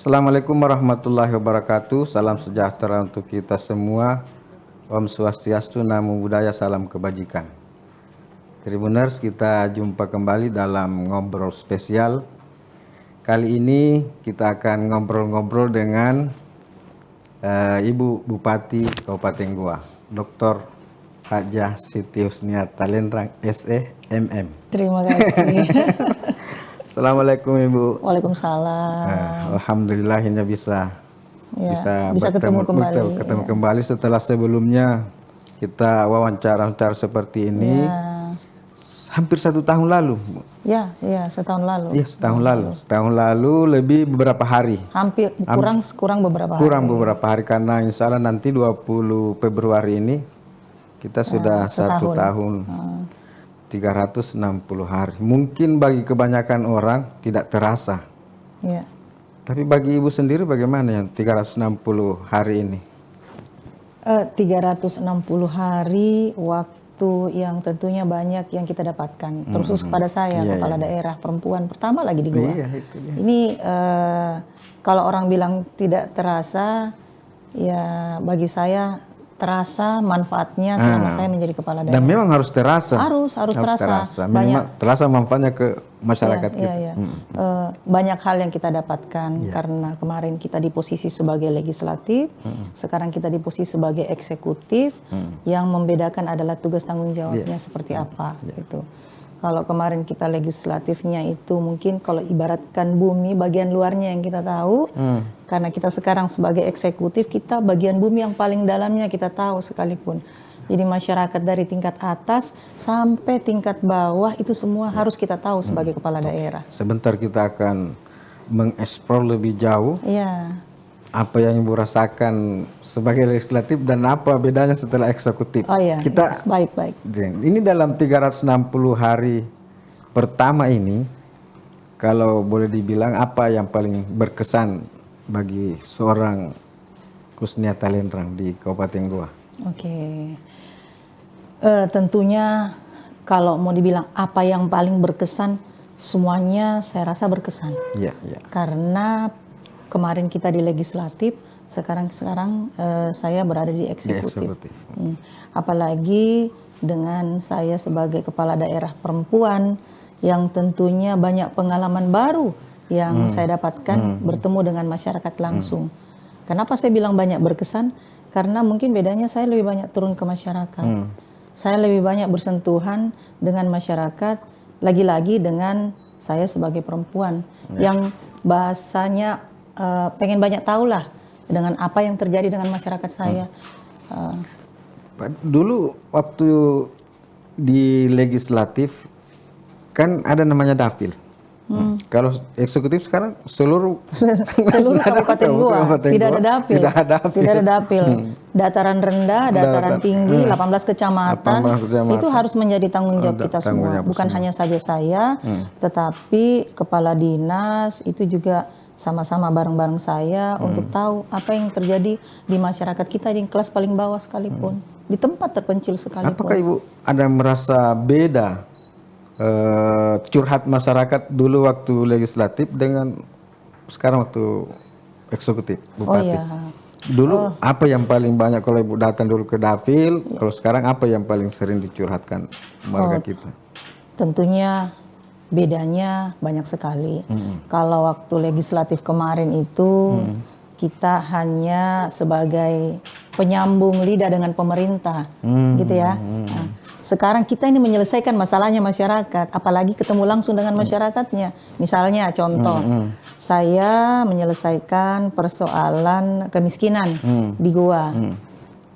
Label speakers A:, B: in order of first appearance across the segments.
A: Assalamualaikum warahmatullahi wabarakatuh. Salam sejahtera untuk kita semua. Om Swastiastu, Namo Buddhaya, salam kebajikan. Tribuners, kita jumpa kembali dalam ngobrol spesial. Kali ini kita akan ngobrol-ngobrol dengan Ibu Bupati Kabupaten Goa, Dr. Hajah Siti Husnia Talenrang, SE, MM.
B: Terima kasih.
A: Assalamualaikum Ibu.
B: Waalaikumsalam.
A: Alhamdulillah ini bisa
B: ketemu
A: kembali setelah sebelumnya kita wawancara seperti ini hampir 1 tahun lalu.
B: Setahun lalu.
A: Iya, setahun lalu lebih beberapa hari.
B: Kurang beberapa hari.
A: Kurang beberapa hari karena insya Allah nanti 20 Februari ini kita sudah 1 tahun. 360 hari. Mungkin bagi kebanyakan orang tidak terasa.
B: Iya.
A: Tapi bagi Ibu sendiri bagaimana yang 360 hari ini?
B: 360 hari waktu yang tentunya banyak yang kita dapatkan. Terus kepada saya, kepala daerah perempuan pertama lagi di Goa. Ini kalau orang bilang tidak terasa, ya bagi saya terasa manfaatnya selama saya menjadi kepala daerah.
A: Dan memang harus terasa.
B: Harus terasa.
A: Banyak terasa manfaatnya ke masyarakat kita.
B: Banyak hal yang kita dapatkan karena kemarin kita di posisi sebagai legislatif, sekarang kita di posisi sebagai eksekutif. Yang membedakan adalah tugas tanggung jawabnya seperti apa gitu. Kalau kemarin kita legislatifnya itu mungkin kalau ibaratkan bumi bagian luarnya yang kita tahu, karena kita sekarang sebagai eksekutif kita bagian bumi yang paling dalamnya kita tahu sekalipun. Jadi masyarakat dari tingkat atas sampai tingkat bawah itu semua harus kita tahu sebagai kepala daerah.
A: Sebentar kita akan mengeksplor lebih jauh. Apa yang Ibu rasakan sebagai legislatif dan apa bedanya setelah eksekutif.
B: Kita baik.
A: Ini dalam 360 hari pertama ini, kalau boleh dibilang apa yang paling berkesan bagi seorang Husnia Talenrang di Kabupaten Goa?
B: Tentunya kalau mau dibilang apa yang paling berkesan, semuanya saya rasa berkesan. Karena kemarin kita di legislatif, sekarang saya berada di eksekutif. Apalagi dengan saya sebagai kepala daerah perempuan yang tentunya banyak pengalaman baru yang saya dapatkan bertemu dengan masyarakat langsung. Kenapa saya bilang banyak berkesan? Karena mungkin bedanya saya lebih banyak turun ke masyarakat. Saya lebih banyak bersentuhan dengan masyarakat, lagi-lagi dengan saya sebagai perempuan yang bahasanya pengen banyak tahu lah dengan apa yang terjadi dengan masyarakat saya.
A: Dulu waktu di legislatif kan ada namanya dapil. Kalau eksekutif sekarang seluruh
B: Kabupaten Goa tidak ada dapil. Dataran rendah, dataran tinggi, 18 kecamatan itu harus menjadi tanggung jawab kita semua. Bukan hanya saja saya, tetapi kepala dinas itu juga sama-sama bareng-bareng saya untuk tahu apa yang terjadi di masyarakat kita di kelas paling bawah sekalipun, di tempat terpencil sekalipun.
A: Apakah Ibu ada merasa beda curhat masyarakat dulu waktu legislatif dengan sekarang waktu eksekutif Bupati? Dulu apa yang paling banyak kalau Ibu datang dulu ke dapil, kalau sekarang apa yang paling sering dicurhatkan warga kita?
B: Tentunya bedanya banyak sekali. Kalau waktu legislatif kemarin itu kita hanya sebagai penyambung lidah dengan pemerintah, gitu ya. Sekarang kita ini menyelesaikan masalahnya masyarakat, apalagi ketemu langsung dengan masyarakatnya. Misalnya contoh, saya menyelesaikan persoalan kemiskinan di Goa.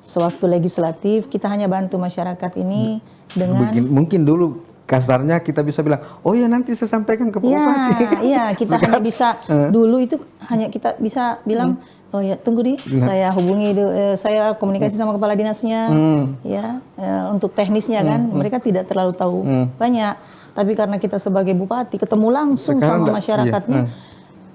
B: Sewaktu legislatif kita hanya bantu masyarakat ini dengan
A: mungkin dulu kasarnya kita bisa bilang, oh ya nanti saya sampaikan ke Bupati.
B: Iya, kita hanya bisa dulu itu hanya kita bisa bilang, oh ya tunggu saya hubungi, saya komunikasi sama kepala dinasnya, untuk teknisnya kan, mereka tidak terlalu tahu banyak. Tapi karena kita sebagai bupati ketemu langsung sama masyarakatnya,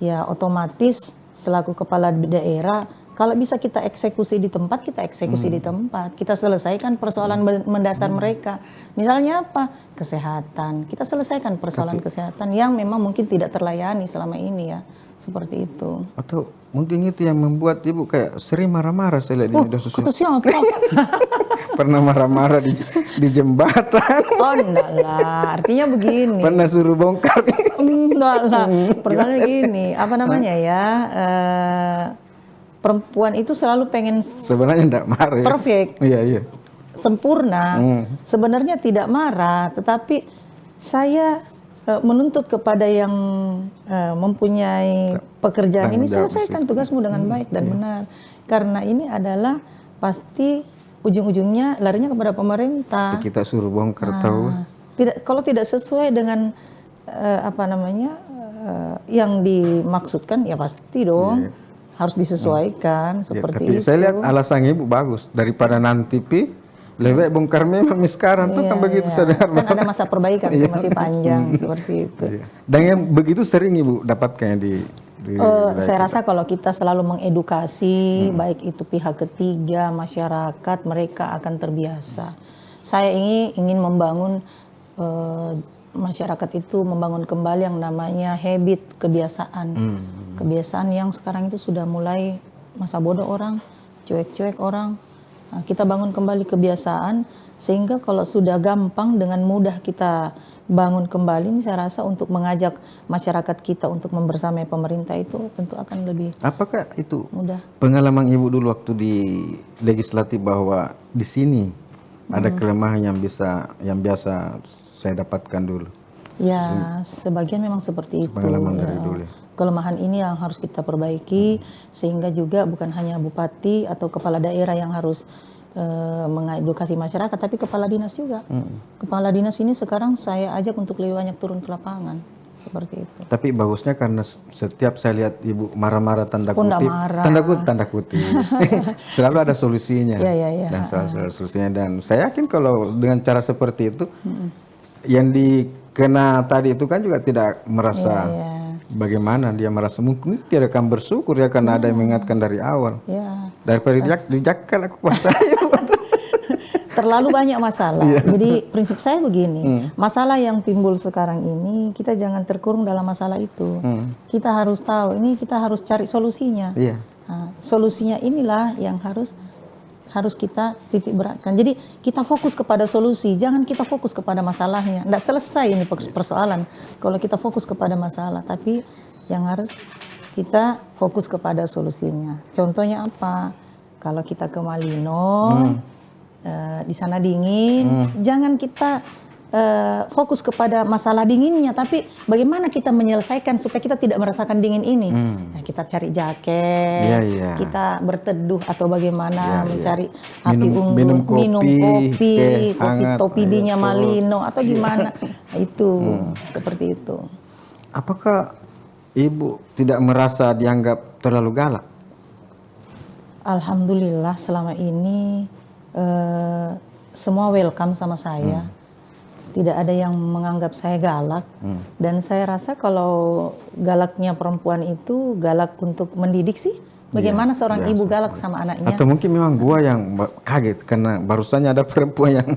B: ya otomatis selaku kepala daerah Kalau bisa kita eksekusi di tempat, kita eksekusi di tempat. Kita selesaikan persoalan mendasar mereka. Misalnya apa? Kesehatan. Kita selesaikan persoalan kesehatan yang memang mungkin tidak terlayani selama ini ya. Seperti itu.
A: Atau mungkin itu yang membuat Ibu kayak sering marah-marah saya lihat di media sosial.
B: Kata siapa?
A: Pernah marah-marah di jembatan.
B: Oh enggak lah, artinya begini.
A: Pernah suruh bongkar.
B: Enggak lah, persoalannya gini, apa namanya ya, perempuan itu selalu pengen
A: Sebenarnya enggak marah ya.
B: perfect,
A: Iya.
B: sempurna. Sebenarnya tidak marah, tetapi saya menuntut kepada yang mempunyai pekerjaan ini, selesaikan tugasmu dengan baik dan benar. Karena ini adalah pasti ujung-ujungnya larinya kepada pemerintah.
A: Kita suruh bongkar tahu.
B: Kalau tidak sesuai dengan apa namanya yang dimaksudkan ya pasti dong harus disesuaikan seperti
A: tapi
B: itu.
A: Saya lihat alasan Ibu bagus daripada nanti lebih baik bongkar memang sekarang tuh kan begitu saya dengar.
B: Kan ada masa perbaikan itu masih panjang seperti itu.
A: Dan yang begitu sering Ibu dapatkan di
B: saya rasa kalau kita selalu mengedukasi baik itu pihak ketiga, masyarakat, mereka akan terbiasa. Saya ingin membangun masyarakat itu membangun kembali yang namanya habit, kebiasaan. Kebiasaan yang sekarang itu sudah mulai masa bodoh orang, cuek-cuek orang. Nah, kita bangun kembali kebiasaan sehingga kalau sudah gampang dengan mudah kita bangun kembali, ini saya rasa untuk mengajak masyarakat kita untuk membersamai pemerintah itu tentu akan lebih
A: apakah itu
B: mudah.
A: Pengalaman Ibu dulu waktu di legislatif bahwa di sini ada kelemahan yang biasa saya dapatkan dulu.
B: Ya, sebagian memang seperti itu.
A: Pengalaman dari dulu.
B: Kelemahan ini yang harus kita perbaiki sehingga juga bukan hanya bupati atau kepala daerah yang harus mengedukasi masyarakat, tapi kepala dinas juga. Kepala dinas ini sekarang saya ajak untuk lebih banyak turun ke lapangan, seperti itu.
A: Tapi bagusnya karena setiap saya lihat Ibu marah-marah tanda
B: Pun
A: kutip,
B: marah.
A: tanda kutip, selalu ada solusinya.
B: Ya.
A: Dan selalu ada solusinya. Dan saya yakin kalau dengan cara seperti itu, yang dikena tadi itu kan juga tidak merasa bagaimana dia merasa, mungkin dia akan bersyukur ya karena ada yang mengingatkan dari awal. Daripada dijakal aku kuasai.
B: Terlalu banyak masalah. Jadi prinsip saya begini, masalah yang timbul sekarang ini kita jangan terkurung dalam masalah itu. Kita harus tahu, ini kita harus cari solusinya. Nah, solusinya inilah yang harus kita titik beratkan. Jadi kita fokus kepada solusi, jangan kita fokus kepada masalahnya. Nggak selesai ini persoalan kalau kita fokus kepada masalah, tapi yang harus kita fokus kepada solusinya. Contohnya apa? Kalau kita ke Malino, di sana dingin, jangan kita fokus kepada masalah dinginnya, tapi bagaimana kita menyelesaikan supaya kita tidak merasakan dingin ini. Nah, kita cari jaket, kita berteduh atau bagaimana mencari api unggun, minum kopi topidinya Malino atau gimana. Nah, itu seperti itu.
A: Apakah Ibu tidak merasa dianggap terlalu galak?
B: Alhamdulillah selama ini semua welcome sama saya. Tidak ada yang menganggap saya galak. Dan saya rasa kalau galaknya perempuan itu galak untuk mendidik sih. Bagaimana seorang ibu galak sama anaknya?
A: Atau mungkin memang gua yang kaget karena barusannya ada perempuan yang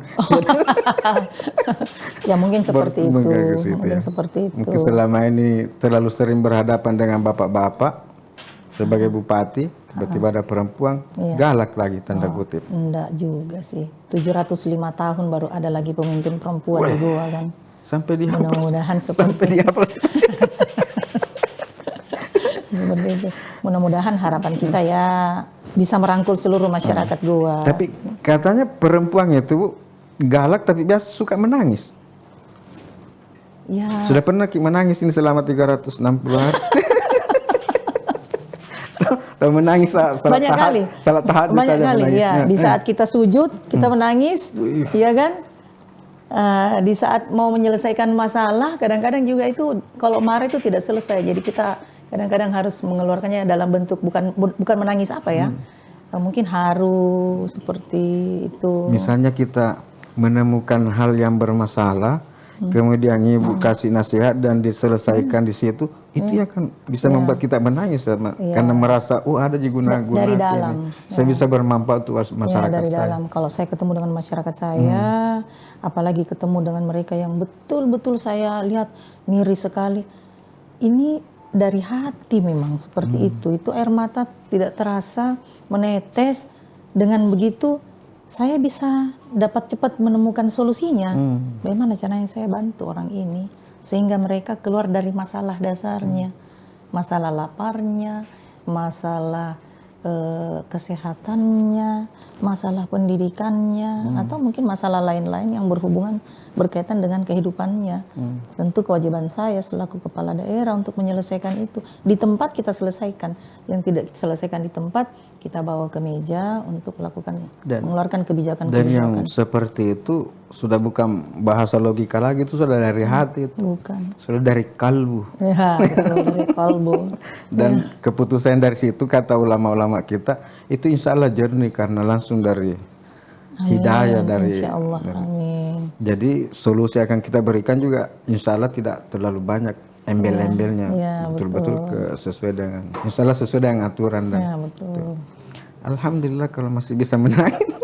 B: ya mungkin seperti itu. Mungkin seperti itu.
A: Mungkin selama ini terlalu sering berhadapan dengan bapak-bapak sebagai bupati, tiba-tiba ada perempuan galak lagi tanda kutip.
B: Enggak juga sih. 705 tahun baru ada lagi pemimpin perempuan di gua kan.
A: Sampai dihapus.
B: Mudah-mudahan
A: Sampai dihapus.
B: Seperti itu. Mudah-mudahan harapan kita ya bisa merangkul seluruh masyarakat gua.
A: Tapi katanya perempuan itu Bu, galak tapi biasa suka menangis.
B: Ya.
A: Sudah pernah menangis ini selama 360 hari. Atau menangis salat tahajud. Salat tahajud
B: banyak kali
A: menangis.
B: Ya. Di saat kita sujud, kita menangis, iya kan? Di saat mau menyelesaikan masalah, kadang-kadang juga itu kalau marah itu tidak selesai. Jadi kita kadang-kadang harus mengeluarkannya dalam bentuk bukan menangis apa ya? Mungkin haru seperti itu.
A: Misalnya kita menemukan hal yang bermasalah, kemudian ibu kasih nasihat dan diselesaikan di situ, itu ya kan bisa membuat kita menangis karena merasa ada guna-guna
B: dari dalam.
A: Saya bisa bermanfaat untuk masyarakat
B: dari
A: saya.
B: dalam. Kalau saya ketemu dengan masyarakat saya, apalagi ketemu dengan mereka yang betul-betul saya lihat miris sekali. Ini dari hati memang seperti itu. Itu air mata tidak terasa menetes. Dengan begitu saya bisa dapat cepat menemukan solusinya. Bagaimana caranya saya bantu orang ini sehingga mereka keluar dari masalah dasarnya, masalah laparnya, masalah kesehatannya, masalah pendidikannya, atau mungkin masalah lain-lain yang berkaitan dengan kehidupannya. Tentu kewajiban saya selaku kepala daerah untuk menyelesaikan itu. Di tempat kita selesaikan, yang tidak diselesaikan di tempat kita bawa ke meja untuk mengeluarkan kebijakan-kebijakan.
A: Dan yang seperti itu sudah bukan bahasa logika lagi, itu sudah dari hati itu.
B: Bukan.
A: Sudah dari kalbu.
B: Ya, dari kalbu.
A: Dan keputusan dari situ kata ulama-ulama kita itu insya Allah jernih karena langsung dari hidayah dari.
B: Insya Allah. Amin.
A: Jadi solusi akan kita berikan juga insya Allah tidak terlalu banyak embel-embelnya, betul-betul sesuai dengan insya Allah sesuai dengan aturan dan
B: betul.
A: Alhamdulillah kalau masih bisa menangis.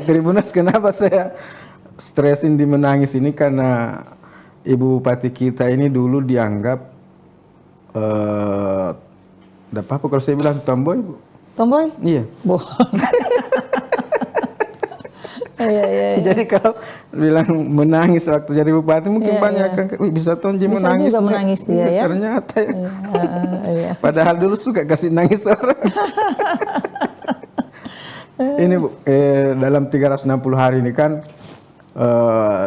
A: Tribuners, kenapa saya stresin di menangis ini karena Ibu Bupati kita ini dulu dianggap apa kalau saya bilang tomboy, Bu?
B: Tomboy?
A: Iya.
B: Iya.
A: Jadi kalau bilang menangis waktu jadi bupati mungkin banyak kan, bisa Tonji menangis.
B: Bisa juga menangis dia ya.
A: Ternyata ya.
B: Iya.
A: Padahal dulu suka kasih nangis orang. Ini Bu, dalam 360 hari ini kan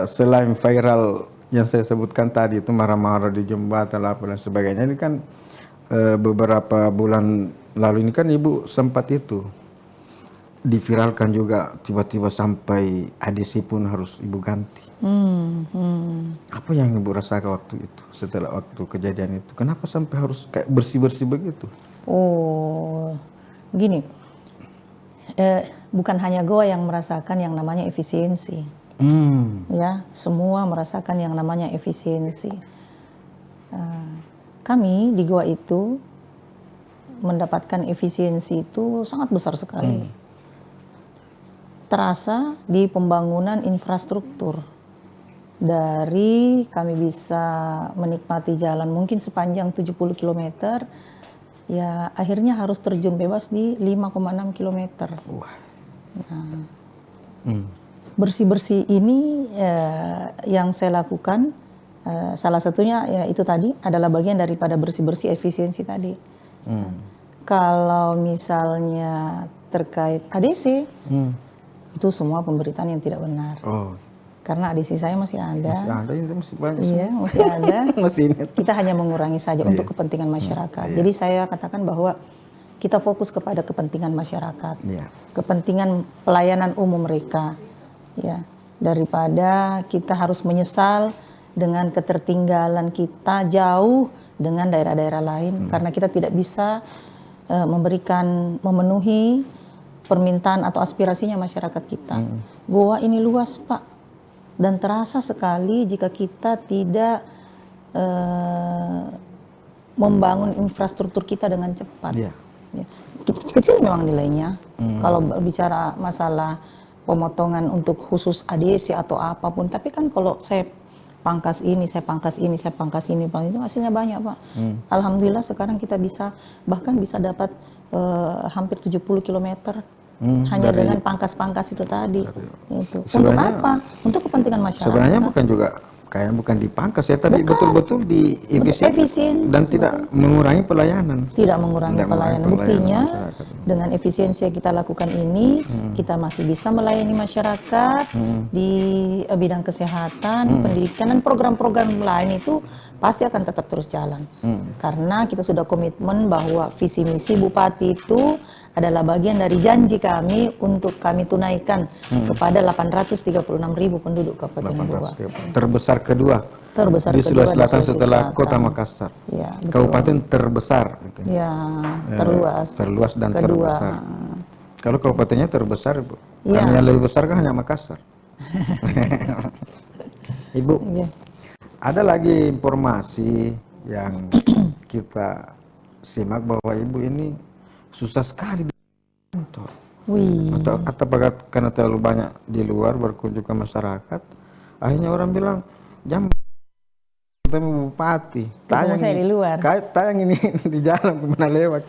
A: selain viral yang saya sebutkan tadi itu marah-marah di jembatan apa dan sebagainya, ini kan beberapa bulan lalu ini kan Ibu sempat itu diviralkan juga tiba-tiba sampai ADC pun harus Ibu ganti. Apa yang Ibu rasakan waktu itu setelah waktu kejadian itu? Kenapa sampai harus kayak bersih-bersih begitu?
B: Gini, bukan hanya Goa yang merasakan yang namanya efisiensi. Ya, semua merasakan yang namanya efisiensi. Kami di Goa itu mendapatkan efisiensi itu sangat besar sekali. Terasa di pembangunan infrastruktur. Dari kami bisa menikmati jalan mungkin sepanjang 70 km, ya akhirnya harus terjun bebas di 5,6 km. Bersih-bersih ini yang saya lakukan, salah satunya ya itu tadi adalah bagian daripada bersih-bersih efisiensi tadi. Kalau misalnya terkait ADC, itu semua pemberitaan yang tidak benar. Karena ADC saya masih ada.
A: Masih ada, itu masih banyak.
B: Iya, masih ada.
A: Masih
B: Kita hanya mengurangi saja untuk kepentingan masyarakat. Jadi saya katakan bahwa kita fokus kepada kepentingan masyarakat, kepentingan pelayanan umum mereka, ya, daripada kita harus menyesal dengan ketertinggalan kita jauh dengan daerah-daerah lain, karena kita tidak bisa memenuhi permintaan atau aspirasinya masyarakat kita. Goa ini luas, Pak, dan terasa sekali jika kita tidak membangun infrastruktur kita dengan cepat. Kecil memang nilainya. Kalau bicara masalah pemotongan untuk khusus ADC atau apapun, tapi kan kalau saya pangkas ini, saya pangkas ini, saya pangkas ini, itu hasilnya banyak, Pak. Alhamdulillah sekarang kita bahkan bisa dapat hampir 70 km hanya dengan pangkas-pangkas itu tadi. Itu. Untuk apa? Untuk kepentingan masyarakat.
A: Sebenarnya bukan dipangkas ya, tapi betul-betul di efisien dan tidak mengurangi pelayanan.
B: Tidak mengurangi pelayanan. Buktinya dengan efisiensi yang kita lakukan ini, kita masih bisa melayani masyarakat di bidang kesehatan, pendidikan, dan program-program lain itu pasti akan tetap terus jalan. Karena kita sudah komitmen bahwa visi misi Bupati itu adalah bagian dari janji kami untuk kami tunaikan kepada 836.000 penduduk Kabupaten Goa.
A: Terbesar kedua
B: di
A: Sulawesi Selatan setelah Kota Makassar.
B: Ya,
A: kabupaten terbesar. Gitu.
B: Ya, terluas
A: dan
B: kedua.
A: terbesar. Kalau kabupatennya terbesar, yang lebih besar kan hanya Makassar. Ibu,
B: Iya.
A: ada lagi informasi yang kita simak bahwa Ibu ini susah sekali di kantor.
B: Wih.
A: Atau apakah karena terlalu banyak di luar berkunjung ke masyarakat, akhirnya orang bilang jam ketemu bupati,
B: Ketemu saya di luar.
A: tayang ini di jalan kemana lewat.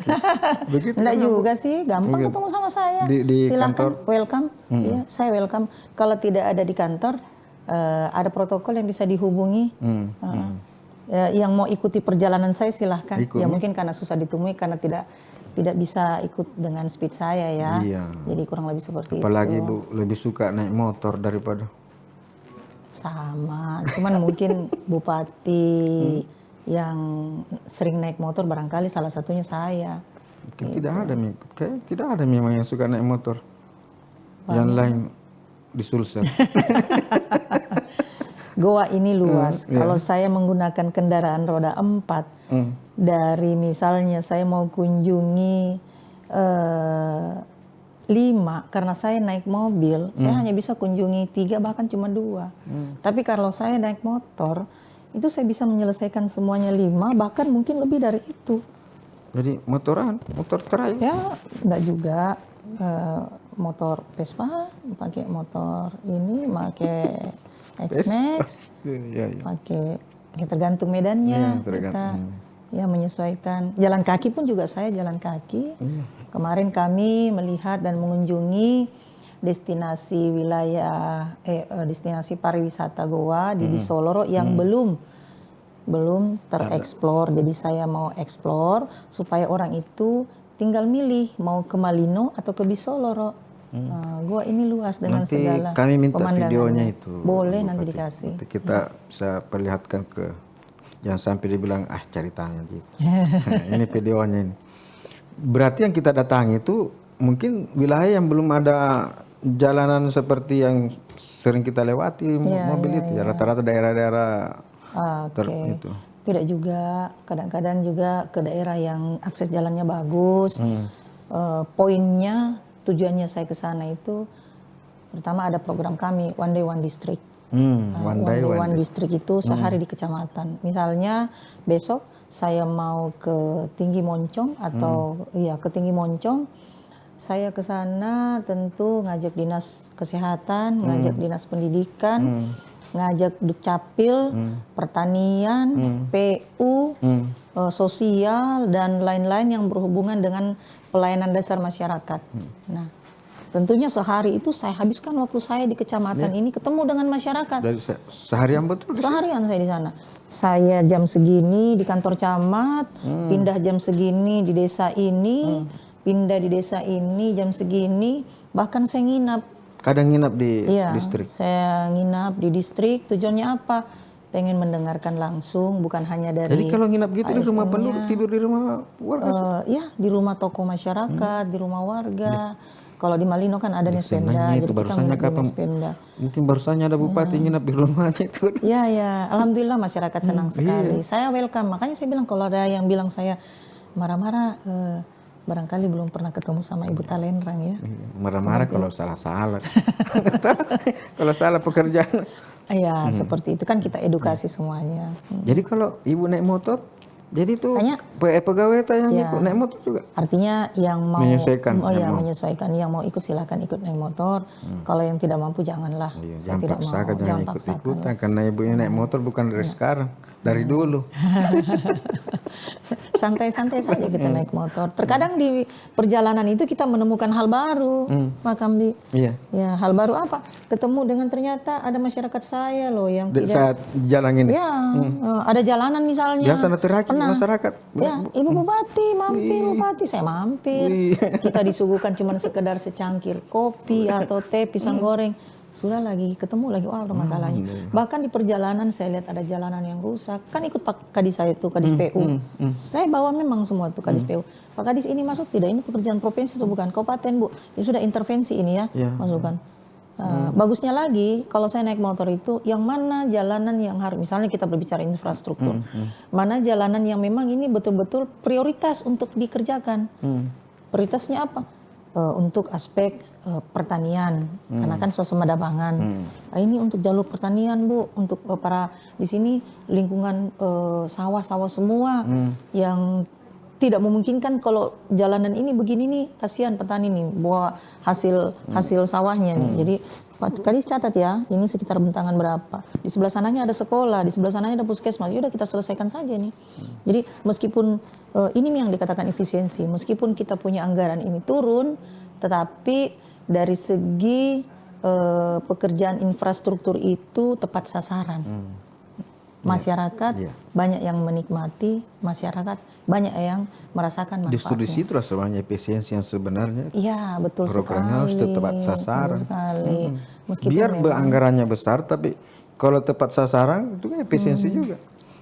A: Begitu
B: Enggak
A: kan, Bu?
B: juga sih, gampang
A: Begitu.
B: ketemu sama saya.
A: Di
B: Silakan,
A: kantor?
B: welcome. Iya, saya welcome. Kalau tidak ada di kantor, ada protokol yang bisa dihubungi. Yang mau ikuti perjalanan saya silahkan.
A: Ikut.
B: Ya mungkin karena susah ditemui, karena tidak bisa ikut dengan speed saya ya.
A: Iya.
B: Jadi kurang lebih seperti
A: Apalagi
B: itu.
A: Ibu lebih suka naik motor daripada
B: Sama, cuman mungkin bupati yang sering naik motor barangkali salah satunya saya.
A: mungkin tidak ada memang yang suka naik motor. Yang lain disulsel.
B: Goa ini luas.
A: Iya.
B: Kalau saya menggunakan kendaraan roda 4, dari misalnya saya mau kunjungi 5, karena saya naik mobil, saya hanya bisa kunjungi 3 bahkan cuma 2. Tapi kalau saya naik motor, itu saya bisa menyelesaikan semuanya 5, bahkan mungkin lebih dari itu.
A: Jadi motor terakhir.
B: Ya, enggak juga. Motor Vespa, pakai motor ini, pakai X-Max,
A: Iya.
B: pakai, ya tergantung medannya,
A: Iya, tergantung.
B: kita ya menyesuaikan. Jalan kaki pun juga saya jalan kaki. Kemarin kami melihat dan mengunjungi destinasi destinasi pariwisata Goa di Bisoloro yang belum tereksplor. Jadi saya mau eksplor supaya orang itu tinggal milih mau ke Malino atau ke Bisoloro. Goa ini luas dengan
A: Nanti
B: segala
A: kami minta
B: pemandangannya.
A: videonya itu.
B: Boleh,
A: Bu
B: nanti
A: Fatih.
B: dikasih.
A: Nanti kita bisa perlihatkan jangan sampai dibilang cari tanya gitu. Nah, ini videonya ini. Berarti yang kita datangi itu mungkin wilayah yang belum ada jalanan seperti yang sering kita lewati mobil itu ya, rata-rata daerah-daerah itu.
B: Tidak juga, kadang-kadang juga ke daerah yang akses jalannya bagus. Poinnya, tujuannya saya ke sana itu, pertama ada program kami One Day One District. One Day One District itu sehari di kecamatan. Misalnya besok saya mau ke Tinggi Moncong atau ke Tinggi Moncong, saya ke sana tentu ngajak dinas kesehatan, ngajak dinas pendidikan, ngajak Dukcapil, pertanian, PU, sosial dan lain-lain yang berhubungan dengan pelayanan dasar masyarakat. Nah, tentunya sehari itu saya habiskan waktu saya di kecamatan ini ketemu dengan masyarakat.
A: Dari seharian betul?
B: Seharian saya di sana. Saya jam segini di kantor camat, pindah jam segini di desa ini, pindah di desa ini jam segini, bahkan saya nginap.
A: Kadang nginap di distrik?
B: Saya nginap di distrik, tujuannya apa? Pengen mendengarkan langsung, bukan hanya dari...
A: Jadi kalau nginap gitu di rumah penduduk, tidur di rumah warga?
B: Ya, di rumah tokoh masyarakat, di rumah warga. Kalau di Malino kan ada Nespenda,
A: jadi kita nginap di Nespenda. Mungkin barusannya ada bupati nginap di rumahnya itu.
B: Ya, alhamdulillah masyarakat senang sekali. Saya welcome, makanya saya bilang kalau ada yang bilang saya marah-marah, barangkali belum pernah ketemu sama Ibu Talenrang ya.
A: Marah-marah kalau salah-salah. Kalau salah pekerjaan.
B: Iya, seperti itu kan kita edukasi semuanya.
A: Jadi kalau Ibu naik motor, jadi tuh
B: Tanya.
A: pegawai yang ikut naik motor juga?
B: Artinya yang mau
A: menyesuaikan,
B: menyesuaikan, yang mau ikut silakan ikut naik motor. Kalau yang tidak mampu janganlah.
A: Jangan paksakan, jangan ikut-ikutan. Karena Ibu ini naik motor bukan dari sekarang, dari dulu.
B: Santai-santai saja kita naik motor. Terkadang di perjalanan itu kita menemukan hal baru, Pak Kamdi.
A: Iya.
B: Ya, hal baru apa? Ketemu dengan ternyata ada masyarakat saya loh yang
A: saat jalan ini.
B: Ya, ada jalanan misalnya.
A: Yang sana terakhir masyarakat.
B: Ya, Ibu Bupati mampir, Bupati saya mampir. Kita disuguhkan cuma sekedar secangkir kopi atau teh, pisang goreng. Sudah lagi ketemu lagi, wah ada masalahnya. Bahkan di perjalanan saya lihat ada jalanan yang rusak. Kan ikut Pak Kadis saya itu, Kadis PU. Saya bawa memang semua itu Kadis PU. Pak Kadis ini masuk tidak? Ini pekerjaan provinsi itu bukan kabupaten, Bu. Ya sudah intervensi ini ya, masukkan. Bagusnya lagi kalau saya naik motor itu yang mana jalanan yang harus, misalnya kita berbicara infrastruktur, mana jalanan yang memang ini betul-betul prioritas untuk dikerjakan. Prioritasnya apa? Untuk aspek pertanian, karena kan swasembada pangan. Ini untuk jalur pertanian Bu, untuk para di sini lingkungan sawah-sawah semua yang tidak memungkinkan kalau jalanan ini begini nih, kasihan petani nih bawa hasil sawahnya nih. Jadi Pak Kadis catat ya, ini sekitar bentangan berapa. Di sebelah sananya ada sekolah, di sebelah sananya ada puskesmas. Yaudah kita selesaikan saja nih. Jadi meskipun ini yang dikatakan efisiensi, meskipun kita punya anggaran ini turun, tetapi dari segi pekerjaan infrastruktur itu tepat sasaran. Masyarakat banyak yang menikmati, masyarakat banyak yang merasakan manfaatnya.
A: Justru di situ sebenarnya efisiensi yang sebenarnya.
B: Iya, betul
A: Programnya harus tepat sasaran.
B: Betul sekali.
A: Biar anggarannya besar, tapi kalau tepat sasaran itu kan efisiensi juga.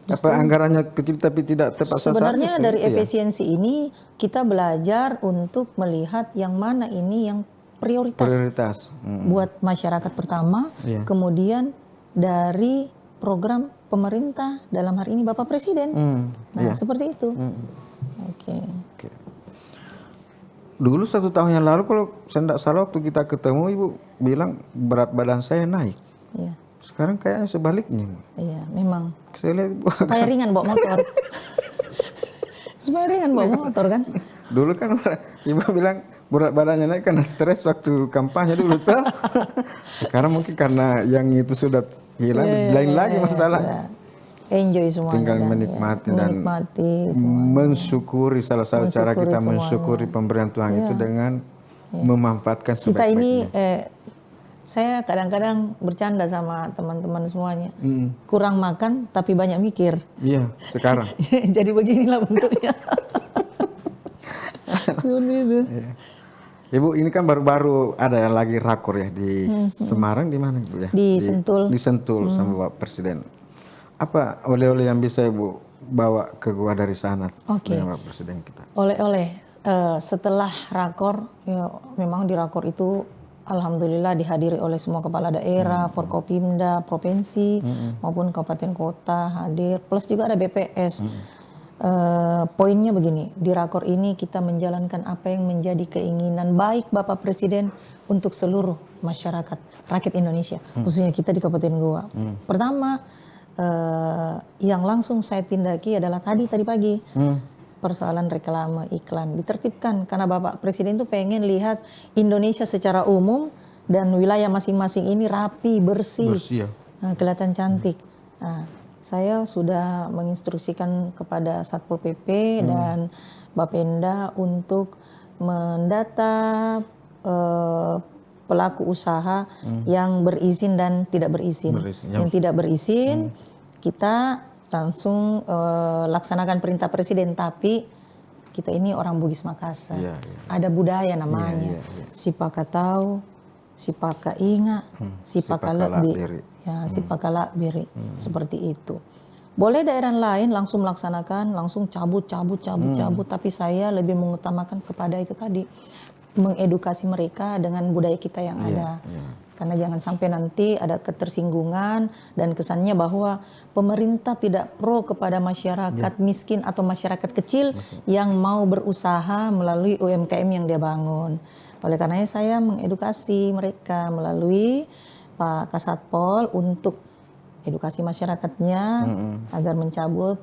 A: Apa anggarannya kecil tapi tidak tepat sasaran?
B: Sebenarnya dari efisiensi ini kita belajar untuk melihat yang mana ini yang prioritas. Buat masyarakat pertama, kemudian dari program pemerintah dalam hari ini Bapak Presiden. Seperti itu. Oke.
A: Dulu 1 tahun yang lalu kalau saya tidak salah waktu kita ketemu Ibu bilang berat badan saya naik.
B: Iya.
A: Sekarang kayaknya sebaliknya.
B: Iya, memang.
A: Saya lihat
B: supaya ringan bawa motor. Supaya ringan bawa motor kan.
A: Dulu kan Ibu bilang berat badannya naik karena stres waktu kampanye dulu tuh. Sekarang mungkin karena yang itu sudah hilang, lain lagi masalah.
B: Enjoy semuanya.
A: Tinggal menikmati dan mensyukuri. Salah satu cara kita mensyukuri pemberian Tuhan itu dengan memanfaatkan sebaik-baiknya.
B: Kita ini, saya kadang-kadang bercanda sama teman-teman semuanya. Kurang makan tapi banyak mikir.
A: Iya, sekarang.
B: Jadi beginilah bentuknya.
A: Ibu, ini kan baru-baru ada yang lagi rakor ya di Semarang, di mana Ibu ya?
B: Di Sentul.
A: Di Sentul sama Bapak Presiden. Apa oleh-oleh yang bisa Ibu bawa ke gua dari sana dengan Bapak Presiden kita?
B: Oleh-oleh, setelah rakor, ya memang di rakor itu alhamdulillah dihadiri oleh semua kepala daerah, Forkopimda, provinsi maupun kabupaten kota hadir, plus juga ada BPS. Poinnya begini, di rakor ini kita menjalankan apa yang menjadi keinginan baik Bapak Presiden untuk seluruh masyarakat, rakyat Indonesia, khususnya kita di Kabupaten Goa. Pertama, yang langsung saya tindaki adalah tadi pagi, persoalan reklame iklan ditertibkan karena Bapak Presiden itu pengen lihat Indonesia secara umum dan wilayah masing-masing ini rapi, bersih, kelihatan cantik. Nah, saya sudah menginstruksikan kepada Satpol PP dan Bapenda untuk mendata pelaku usaha yang berizin dan tidak berizin. Yang tidak berizin, kita langsung laksanakan perintah Presiden, tapi kita ini orang Bugis Makassar. Ada budaya namanya. Sipaka tahu, sipaka ingat, sipaka lebih. Ya, sipaka biri. Seperti itu. Boleh daerah lain langsung melaksanakan, langsung cabut, tapi saya lebih mengutamakan kepada itu tadi, mengedukasi mereka dengan budaya kita yang ada. Karena jangan sampai nanti ada ketersinggungan dan kesannya bahwa pemerintah tidak pro kepada masyarakat miskin atau masyarakat kecil yang mau berusaha melalui UMKM yang dia bangun. Oleh karenanya saya mengedukasi mereka melalui Pak Kasatpol untuk edukasi masyarakatnya agar mencabut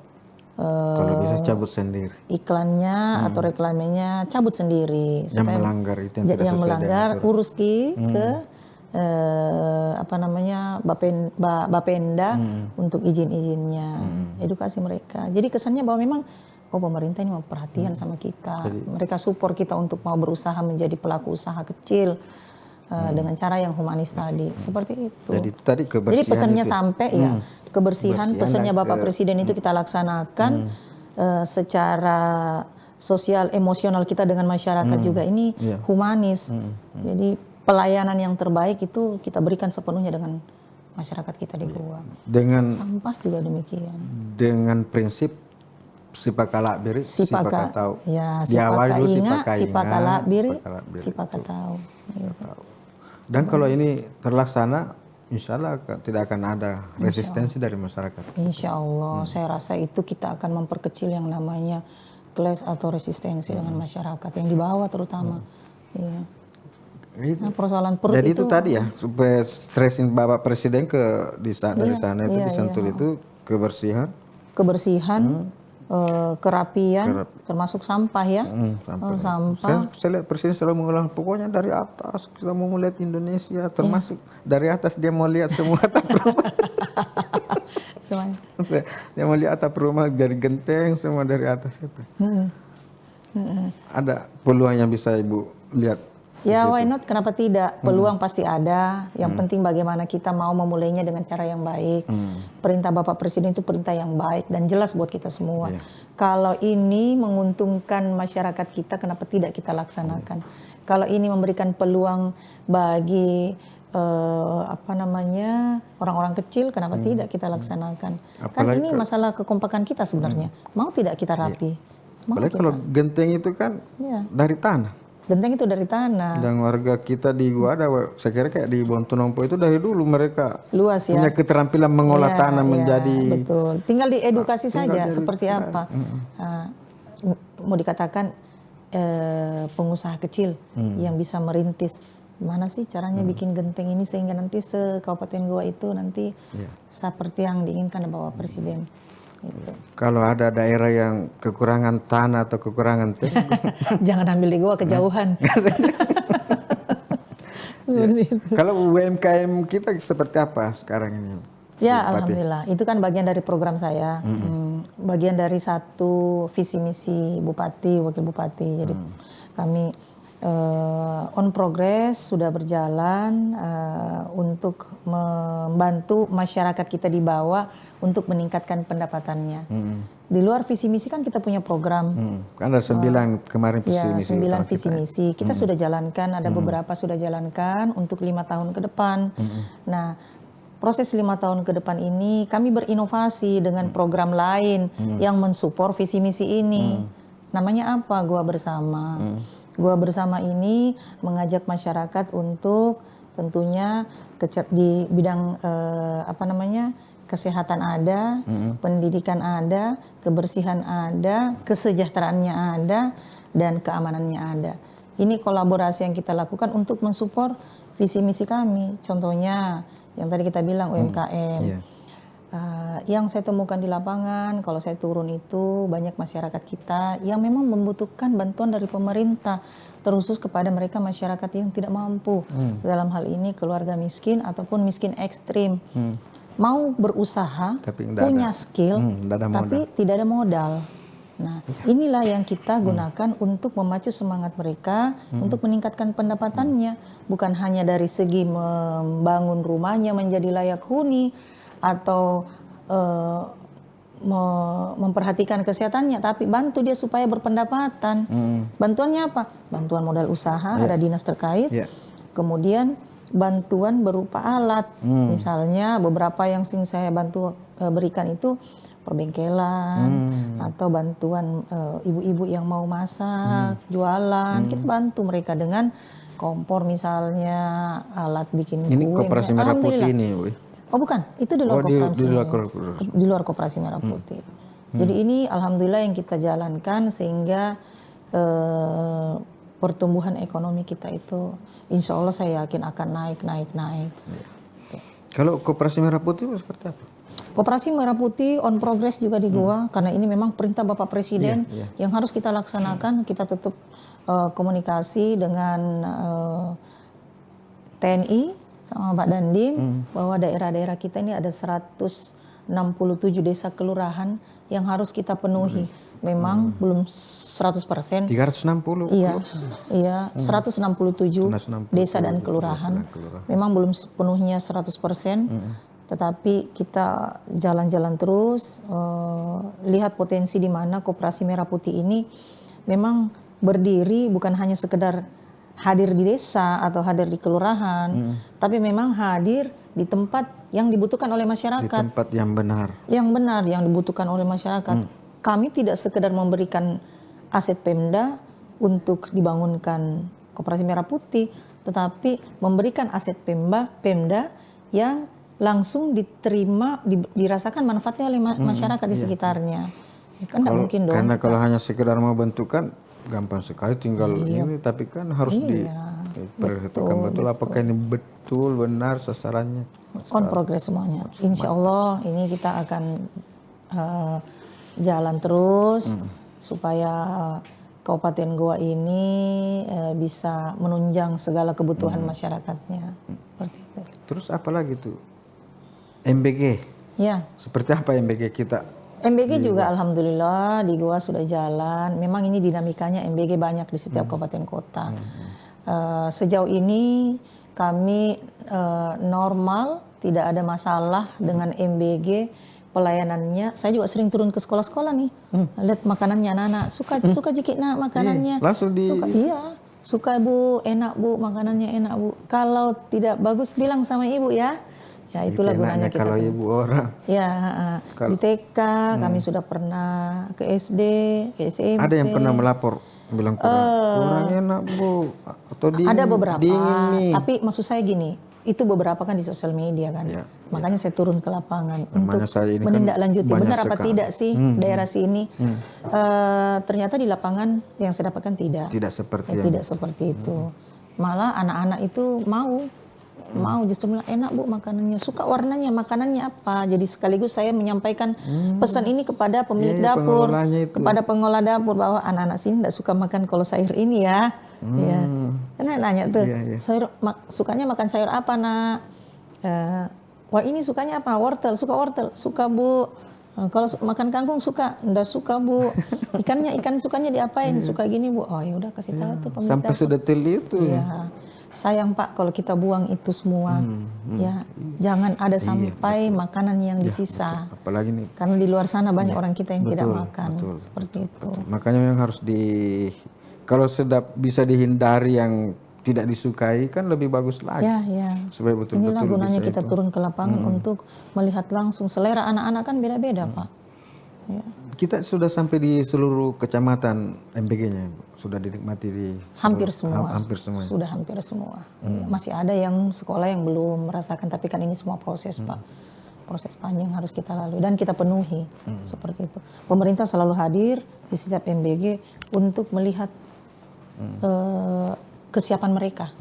A: kalau bisa cabut sendiri
B: iklannya atau reklamenya, cabut sendiri.
A: Yang melanggar itu yang tidak
B: yang
A: sesuai
B: melanggar
A: dengan
B: urus ke Bapenda untuk izin-izinnya, edukasi mereka. Jadi kesannya bahwa memang pemerintah ini mau perhatian sama kita. Mereka support kita untuk mau berusaha menjadi pelaku usaha kecil dengan cara yang humanis tadi. Seperti itu.
A: Jadi tadi kebersihan.
B: Jadi pesannya
A: itu.
B: sampai ya kebersihan pesannya Bapak Presiden itu kita laksanakan secara sosial emosional kita dengan masyarakat juga ini humanis. Jadi pelayanan yang terbaik itu kita berikan sepenuhnya dengan masyarakat kita di Goa.
A: Dengan
B: sampah juga demikian.
A: Dengan prinsip sipaka labiri, sipaka tahu.
B: Ya, sipaka ingat, sipaka labiri, sipaka tahu.
A: Dan kalau ini terlaksana, insya Allah tidak akan ada resistensi dari masyarakat.
B: Insya Allah, saya rasa itu kita akan memperkecil yang namanya clash atau resistensi dengan masyarakat yang di bawah terutama. Nah, persoalan perut
A: jadi itu tadi ya, supaya stresin Bapak Presiden dari sana itu di Sentul itu kebersihan,
B: kerapian, termasuk sampah ya. Sampah.
A: Saya lihat Presiden selalu mengulang, pokoknya dari atas kita mau melihat Indonesia, termasuk dari atas dia mau lihat semua atap rumah. Dia mau lihat atap rumah dari genteng semua dari atas itu. Ada peluang yang bisa Ibu lihat?
B: Ya, why not? Kenapa tidak? Peluang pasti ada. Yang penting bagaimana kita mau memulainya dengan cara yang baik. Perintah Bapak Presiden itu perintah yang baik dan jelas buat kita semua. Kalau ini menguntungkan masyarakat kita, kenapa tidak kita laksanakan? Kalau ini memberikan peluang bagi orang-orang kecil, kenapa tidak kita laksanakan? Kan ini masalah kekompakan kita sebenarnya. Mau tidak kita rapi?
A: Apalagi kalau genteng itu kan dari tanah.
B: Genteng itu dari tanah.
A: Dan warga kita di Gua ada, saya kira kayak di Bontonompo itu dari dulu mereka
B: luas ya.
A: Punya keterampilan mengolah tanah menjadi.
B: Betul. Tinggal diedukasi saja seperti apa. Mau dikatakan pengusaha kecil yang bisa merintis. Gimana sih caranya bikin genteng ini sehingga nanti se-Kabupaten Goa itu nanti seperti yang diinginkan Bapak Presiden. Gitu.
A: Kalau ada daerah yang kekurangan tanah atau kekurangan
B: jangan ambil di Goa, kejauhan.
A: Kalau UMKM kita seperti apa sekarang ini?
B: Ya, alhamdulillah. Itu kan bagian dari program saya. Bagian dari satu visi misi Bupati, Wakil Bupati. Jadi kami on progress, sudah berjalan untuk membantu masyarakat kita di bawah untuk meningkatkan pendapatannya. Di luar visi misi kan kita punya program.
A: Kan ada 9 kemarin visi misi.
B: 9 visi misi. Kita sudah jalankan, ada beberapa sudah jalankan untuk 5 tahun ke depan. Nah, proses 5 tahun ke depan ini kami berinovasi dengan program lain yang mensupport visi misi ini. Namanya apa? Gua Bersama. Gua Bersama ini mengajak masyarakat untuk tentunya di bidang kesehatan ada, pendidikan ada, kebersihan ada, kesejahteraannya ada, dan keamanannya ada. Ini kolaborasi yang kita lakukan untuk mensupport visi misi kami. Contohnya yang tadi kita bilang UMKM. Yang saya temukan di lapangan, kalau saya turun itu banyak masyarakat kita yang memang membutuhkan bantuan dari pemerintah, terkhusus kepada mereka masyarakat yang tidak mampu. Dalam hal ini keluarga miskin ataupun miskin ekstrim. Mau berusaha, punya skill, tapi tidak ada modal. Nah, inilah yang kita gunakan untuk memacu semangat mereka untuk meningkatkan pendapatannya. Bukan hanya dari segi membangun rumahnya menjadi layak huni, atau memperhatikan kesehatannya, tapi bantu dia supaya berpendapatan. Bantuannya apa? Bantuan modal usaha, ada dinas terkait. Kemudian bantuan berupa alat. Misalnya beberapa yang saya bantu berikan itu perbengkelan, atau bantuan ibu-ibu yang mau masak, jualan. Kita bantu mereka dengan kompor misalnya, alat bikin kue.
A: Ini Koperasi Merah Putih ini,
B: Oh bukan, itu di luar koperasi. Di luar Koperasi Merah Putih. Jadi ini alhamdulillah yang kita jalankan sehingga pertumbuhan ekonomi kita itu insya Allah saya yakin akan naik.
A: Kalau Koperasi Merah Putih seperti apa?
B: Koperasi Merah Putih on progress juga di Goa, karena ini memang perintah Bapak Presiden yang harus kita laksanakan. Kita tetap komunikasi dengan TNI sama Pak Dandim, bahwa daerah-daerah kita ini ada 167 desa kelurahan yang harus kita penuhi. Memang belum 100%.
A: 360.
B: Iya, 167 desa dan kelurahan. Memang belum sepenuhnya 100%. Tetapi kita jalan-jalan terus, lihat potensi di mana Koperasi Merah Putih ini memang berdiri bukan hanya sekedar hadir di desa atau hadir di kelurahan, tapi memang hadir di tempat yang dibutuhkan oleh masyarakat.
A: Di tempat yang benar.
B: Yang benar, yang dibutuhkan oleh masyarakat. Kami tidak sekedar memberikan aset Pemda untuk dibangunkan Koperasi Merah Putih, tetapi memberikan aset Pemda yang langsung diterima, dirasakan manfaatnya oleh masyarakat di sekitarnya. Kan tidak mungkin dong.
A: Karena kalau hanya sekedar mau bentukan, gampang sekali tinggal ini, tapi kan harus diperhatikan betul apakah ini betul benar sasarannya.
B: On progress semuanya. Insya Allah ini kita akan jalan terus supaya Kabupaten Goa ini bisa menunjang segala kebutuhan masyarakatnya. Seperti itu.
A: Terus apa lagi tuh? MBG.
B: Ya.
A: Seperti apa MBG kita?
B: MBG juga alhamdulillah di Goa sudah jalan. Memang ini dinamikanya MBG banyak di setiap kabupaten kota. Sejauh ini kami normal, tidak ada masalah dengan MBG pelayanannya. Saya juga sering turun ke sekolah-sekolah nih, lihat makanannya anak-anak. Suka jikit nak makanannya.
A: Langsung
B: Suka bu, enak bu, makanannya enak bu. Kalau tidak bagus bilang sama ibu ya. Ya itulah gunanya kita.
A: Kalau ibu orang.
B: Ya, di TK kami sudah pernah, ke SD, ke SMP.
A: Ada yang pernah melapor bilang kurang enak bu, atau dingin,
B: ada beberapa,
A: dingin nih.
B: Tapi maksud saya gini, itu beberapa kan di sosial media kan, makanya saya turun ke lapangan untuk menindaklanjuti benar apa tidak sih daerah sini. Ternyata di lapangan yang saya dapatkan tidak seperti itu. Malah anak-anak itu mau justru bilang enak bu makanannya, suka warnanya, makanannya apa. Jadi sekaligus saya menyampaikan pesan ini kepada pemilik dapur, kepada pengolah dapur, bahwa anak-anak sini tidak suka makan kalau sayur ini ya. Ya. Karena nanya tuh, sayur sukanya makan sayur apa nak? Wah ini sukanya apa? Wortel, suka bu. Kalau makan kangkung suka, enggak suka bu. Ikan sukanya diapain? Suka gini bu. Oh ya udah kasih tahu tuh pemilik
A: sampai
B: dapur.
A: sedetil itu.
B: Ya. Sayang Pak kalau kita buang itu semua, ya jangan ada sampai makanan yang disisa.
A: Apalagi nih.
B: Karena di luar sana banyak orang kita yang tidak makan, seperti itu.
A: Makanya yang harus kalau bisa dihindari yang tidak disukai kan lebih bagus lagi.
B: Ya.
A: Supaya betul-betul
B: inilah gunanya kita turun ke lapangan untuk melihat langsung selera anak-anak kan beda-beda Pak. Ya.
A: Kita sudah sampai di seluruh kecamatan MBG-nya, sudah dinikmati di
B: hampir semua.
A: Sudah
B: hampir semua. Masih ada yang sekolah yang belum merasakan, tapi kan ini semua proses Pak. Proses panjang harus kita lalui dan kita penuhi seperti itu. Pemerintah selalu hadir di setiap MBG untuk melihat kesiapan mereka.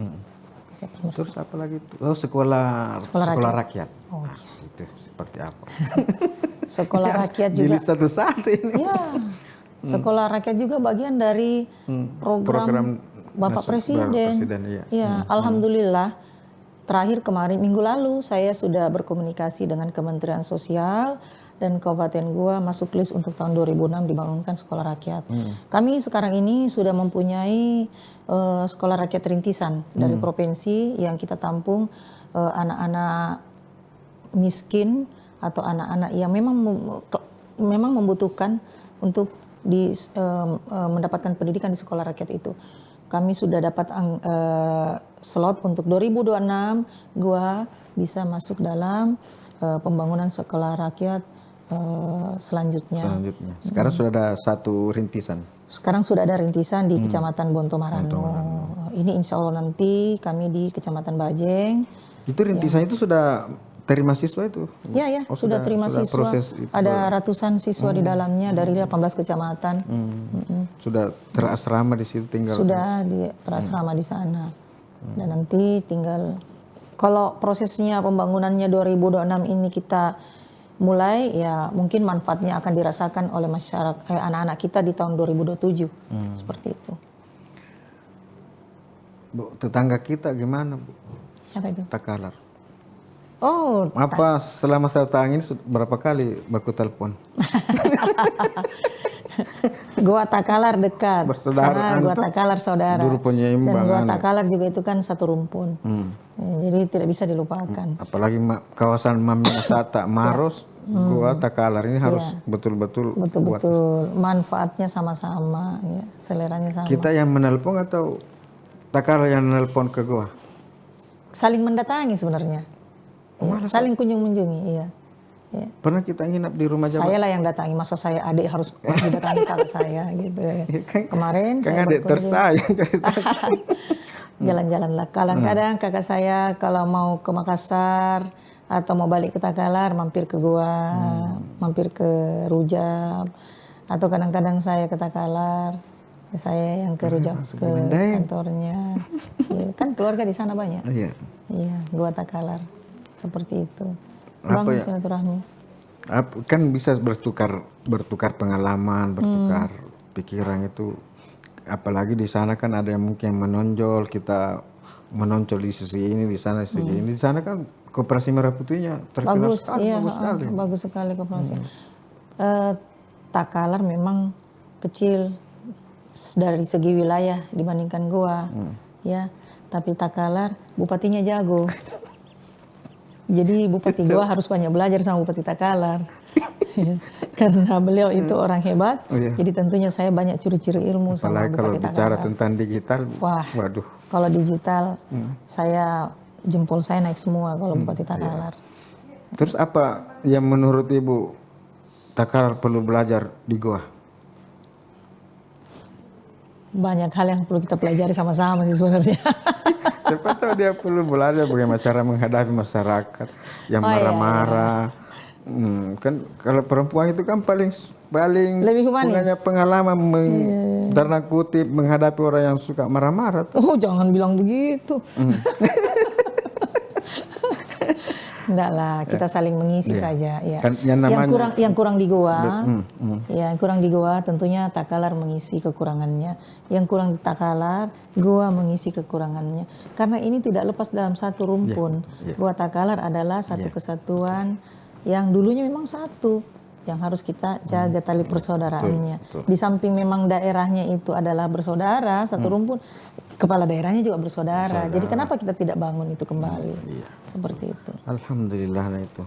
A: Terus apa lagi? Sekolah rakyat. Oh, itu seperti apa?
B: Sekolah rakyat juga.
A: Jilid satu-satu ini.
B: Ya. Sekolah rakyat juga bagian dari program Bapak Presiden. Ya, alhamdulillah. Terakhir kemarin minggu lalu saya sudah berkomunikasi dengan Kementerian Sosial dan Kabupaten Goa masuk list untuk tahun 2006 dibangunkan sekolah rakyat. Kami sekarang ini sudah mempunyai sekolah rakyat rintisan dari provinsi yang kita tampung anak-anak miskin atau anak-anak yang memang membutuhkan untuk mendapatkan pendidikan di sekolah rakyat itu. Kami sudah dapat slot untuk 2026 Goa bisa masuk dalam pembangunan sekolah rakyat selanjutnya.
A: Sekarang sudah ada satu rintisan.
B: Sekarang sudah ada rintisan di Kecamatan Bontomarano. Ini insya Allah nanti kami di Kecamatan Bajeng.
A: Itu rintisan itu sudah terima siswa itu?
B: Ya, sudah terima siswa. Ada ratusan siswa di dalamnya dari 18 kecamatan.
A: Sudah terasrama di situ tinggal?
B: Sudah terasrama di sana. Dan nanti tinggal, kalau prosesnya pembangunannya 2026 ini kita mulai, ya mungkin manfaatnya akan dirasakan oleh masyarakat, anak-anak kita di tahun 2027. Seperti itu.
A: Bu, tetangga kita gimana Bu?
B: Siapa itu?
A: Takalar.
B: Oh,
A: apa selama 1 tahun ini berapa kali baku telepon?
B: Goa Takalar dekat.
A: Bersaudara.
B: Goa Takalar saudara.
A: Dulu penyeimbang.
B: Dan Goa Takalar juga itu kan satu rumpun. Jadi tidak bisa dilupakan.
A: Apalagi kawasan Mamiasata, Maros, Goa Takalar ini harus betul-betul
B: manfaatnya sama-sama, ya, seleranya sama.
A: Kita yang menelpon atau Takalar yang menelpon ke Goa?
B: Saling mendatangi sebenarnya. Saling kunjung-mengunjungi, iya. Ya.
A: Pernah kita nginap di rumah jabat?
B: Saya lah yang datangi, masa saya adik harus didatangi kakak saya gitu ya. Kemarin
A: saya adik tersayang.
B: Jalan-jalan lah. Kadang-kadang kakak saya kalau mau ke Makassar atau mau balik ke Takalar mampir ke Goa, mampir ke Rujab, atau kadang-kadang saya ke Takalar. Saya yang ke rujak ke kantornya. Ya, kan keluarga di sana banyak.
A: Iya.
B: Iya, Gua Takalar. Seperti itu. Bangun silaturahmi.
A: Kan bisa bertukar pengalaman, bertukar pikiran itu. Apalagi di sana kan ada yang mungkin menonjol, kita menonjol di sisi ini, di sana di sisi ini. Di sana kan Koperasi Merah Putihnya terkenal sekali,
B: iya,
A: bagus sekali.
B: Bagus sekali koperasi. Takalar memang kecil dari segi wilayah dibandingkan gua, ya. Tapi Takalar bupatinya jago. Jadi bupati gua harus banyak belajar sama Bupati Takalar. Karena beliau itu orang hebat, jadi tentunya saya banyak curi-curi ilmu sama Bupati Takalar.
A: Kalau bicara tentang digital, waduh.
B: Kalau digital, jempol saya naik semua kalau Bupati Takalar.
A: Terus apa yang menurut Ibu Takalar perlu belajar di Goa?
B: Banyak hal yang perlu kita pelajari sama-sama sih sebenarnya.
A: Siapa tahu dia perlu belajar bagaimana cara menghadapi masyarakat yang marah-marah. Kan kalau perempuan itu kan paling
B: lebih humanis.
A: punya pengalaman tanda kutip menghadapi orang yang suka marah-marah.
B: Oh, jangan bilang begitu. Enggak lah, kita saling mengisi saja. Ya.
A: Kan
B: yang kurang di Goa, yang kurang di Goa tentunya Takalar mengisi kekurangannya. Yang kurang di Takalar, Goa mengisi kekurangannya. Karena ini tidak lepas dalam satu rumpun. Goa Takalar adalah satu kesatuan yang dulunya memang satu, yang harus kita jaga tali persaudaraannya. Di samping memang daerahnya itu adalah bersaudara, satu rumpun, kepala daerahnya juga bersaudara. Jadi kenapa kita tidak bangun itu kembali? Seperti itu.
A: Alhamdulillah itu.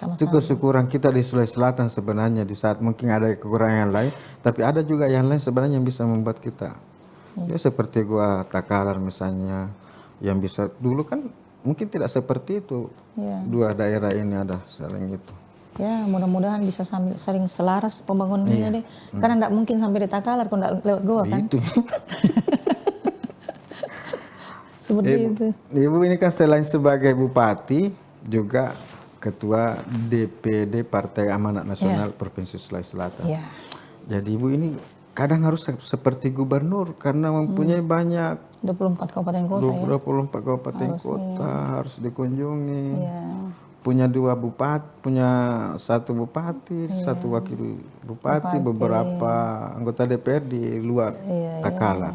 B: Sama-sama.
A: Itu kesyukuran kita di Sulawesi Selatan sebenarnya, di saat mungkin ada kekurangan yang lain, tapi ada juga yang lain sebenarnya yang bisa membuat kita. Ya seperti Gua Takalar misalnya, yang bisa dulu kan mungkin tidak seperti itu. Dua daerah ini ada saling itu.
B: Ya, mudah-mudahan bisa saling selaras pembangunannya deh. Karena enggak mungkin sampai di Takalar kalau enggak lewat Goa kan.
A: Itu.
B: Seperti itu.
A: Ibu ini kan selain sebagai bupati juga ketua DPD Partai Amanat Nasional Provinsi Sulawesi Selatan. Jadi Ibu ini kadang harus seperti gubernur karena mempunyai banyak
B: 24 kabupaten kota
A: 24 kabupaten kota harus dikunjungi. Punya satu bupati, satu wakil bupati, beberapa anggota DPR di luar Takalar.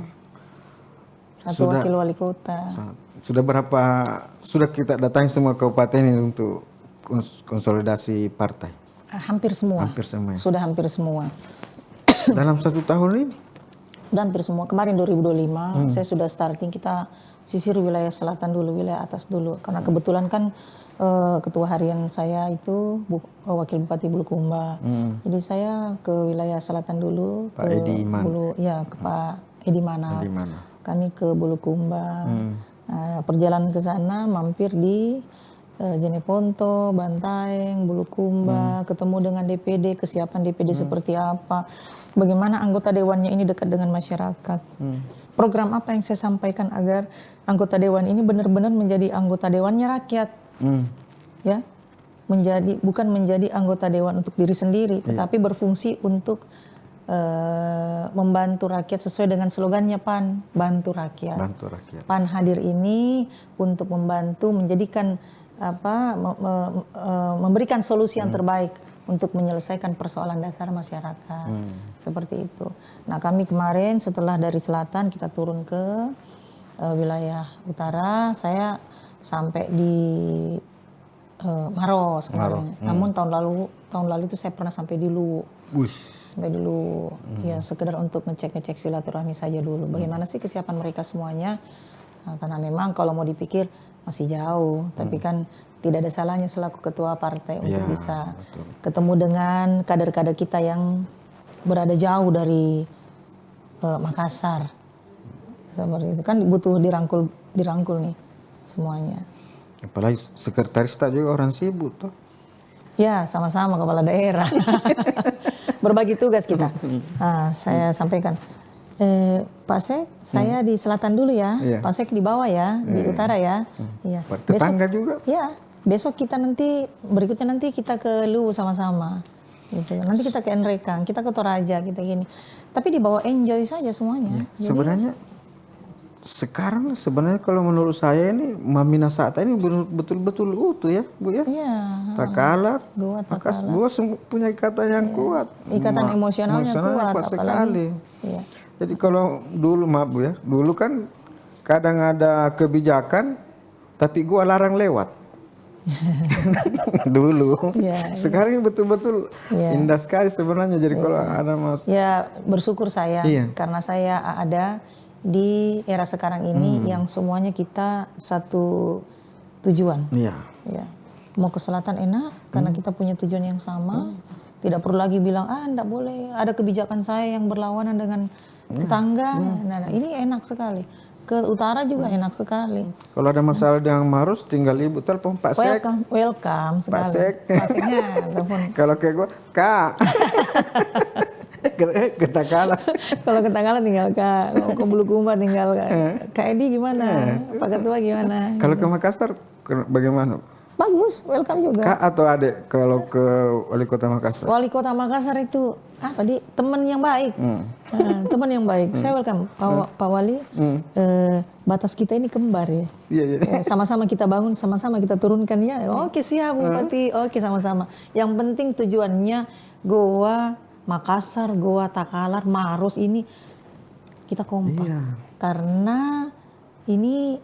B: Satu wakil wali kota.
A: Sudah kita datangi semua kabupaten ini untuk konsolidasi partai?
B: Hampir semua. Sudah hampir semua.
A: Dalam 1 tahun ini?
B: Sudah hampir semua. Kemarin 2025 saya sudah starting, kita sisir wilayah selatan dulu, wilayah atas dulu. Karena kebetulan kan ketua harian saya itu wakil bupati Bulukumba. Jadi saya ke wilayah selatan dulu.
A: Pak Edi Iman.
B: Ke Pak Edi Mana. Kami ke Bulukumba. Perjalanan ke sana mampir di Jeneponto, Bantaeng, Bulukumba, ketemu dengan DPD, kesiapan DPD seperti apa, bagaimana anggota dewannya ini dekat dengan masyarakat. Program apa yang saya sampaikan agar anggota dewan ini benar-benar menjadi anggota dewannya rakyat. Ya, bukan menjadi anggota dewan untuk diri sendiri, tetapi berfungsi untuk membantu rakyat sesuai dengan slogannya PAN, bantu rakyat. PAN hadir ini untuk membantu menjadikan memberikan solusi yang terbaik untuk menyelesaikan persoalan dasar masyarakat. Seperti itu. Nah, kami kemarin setelah dari selatan kita turun ke wilayah utara, saya sampai di Maros kemarin. Namun tahun lalu itu saya pernah sampai di Luwu. Sampai dulu, ya sekedar untuk ngecek silaturahmi saja dulu. Bagaimana sih kesiapan mereka semuanya? Nah, karena memang kalau mau dipikir masih jauh, tapi kan tidak ada salahnya selaku ketua partai untuk bisa ketemu dengan kader-kader kita yang berada jauh dari Makassar. Seperti itu kan butuh dirangkul nih semuanya. Apalagi
A: sekretaris tak juga orang sibuk tuh.
B: Ya, sama-sama kepala daerah. Berbagi tugas kita. Saya sampaikan, Pak Sek, saya di selatan dulu ya. Pak Sek di bawah ya, di utara ya.
A: Tetangga juga.
B: Ya, besok kita berikutnya nanti kita ke Luwu sama-sama. gitu. Nanti kita ke Nrekang, kita ke Toraja, kita gini. Tapi dibawa enjoy saja semuanya. Jadi,
A: sebenarnya sekarang kalau menurut saya ini Mamina Sata ini betul-betul utuh ya Bu ya.
B: Iya.
A: Takalar,
B: Gua
A: punya ikatan yang kuat.
B: Ikatan emosionalnya kuat
A: sekali.
B: Iya.
A: Jadi kalau dulu maaf Bu ya, dulu kan kadang ada kebijakan tapi gua larang lewat. Dulu. Sekarang ini betul-betul indah sekali sebenarnya. Jadi kalau ada
B: ya bersyukur saya karena saya ada di era sekarang ini yang semuanya kita satu tujuan. Ya. Mau ke selatan enak karena kita punya tujuan yang sama. Tidak perlu lagi bilang enggak boleh ada kebijakan saya yang berlawanan dengan tetangga. Nah, ini enak sekali. Ke utara juga enak sekali.
A: Kalau ada masalah dengan Marus, tinggal ibu telepon Pak Sek.
B: Welcome sekali.
A: Pak Sek.
B: Pak Seknya telepon.
A: Kalau kayak gue, Kak. Kita kalah.
B: Kalau kita kalah tinggal Kak. Ke Bulukumba tinggal Kak Edi gimana? Pak Ketua gimana?
A: Kalau ke Makassar bagaimana?
B: Bagus, welcome juga.
A: Kak atau adik kalau ke Wali Kota Makassar?
B: Wali Kota Makassar itu teman yang baik. Teman yang baik. Saya welcome Pak Wali. Batas kita ini kembar ya. Iya. Sama-sama kita bangun, sama-sama kita turunkan ya. Oke siap Bupati. Oke sama-sama. Yang penting tujuannya Goa Makassar, Goa Takalar, Maros ini kita kompak. Karena ini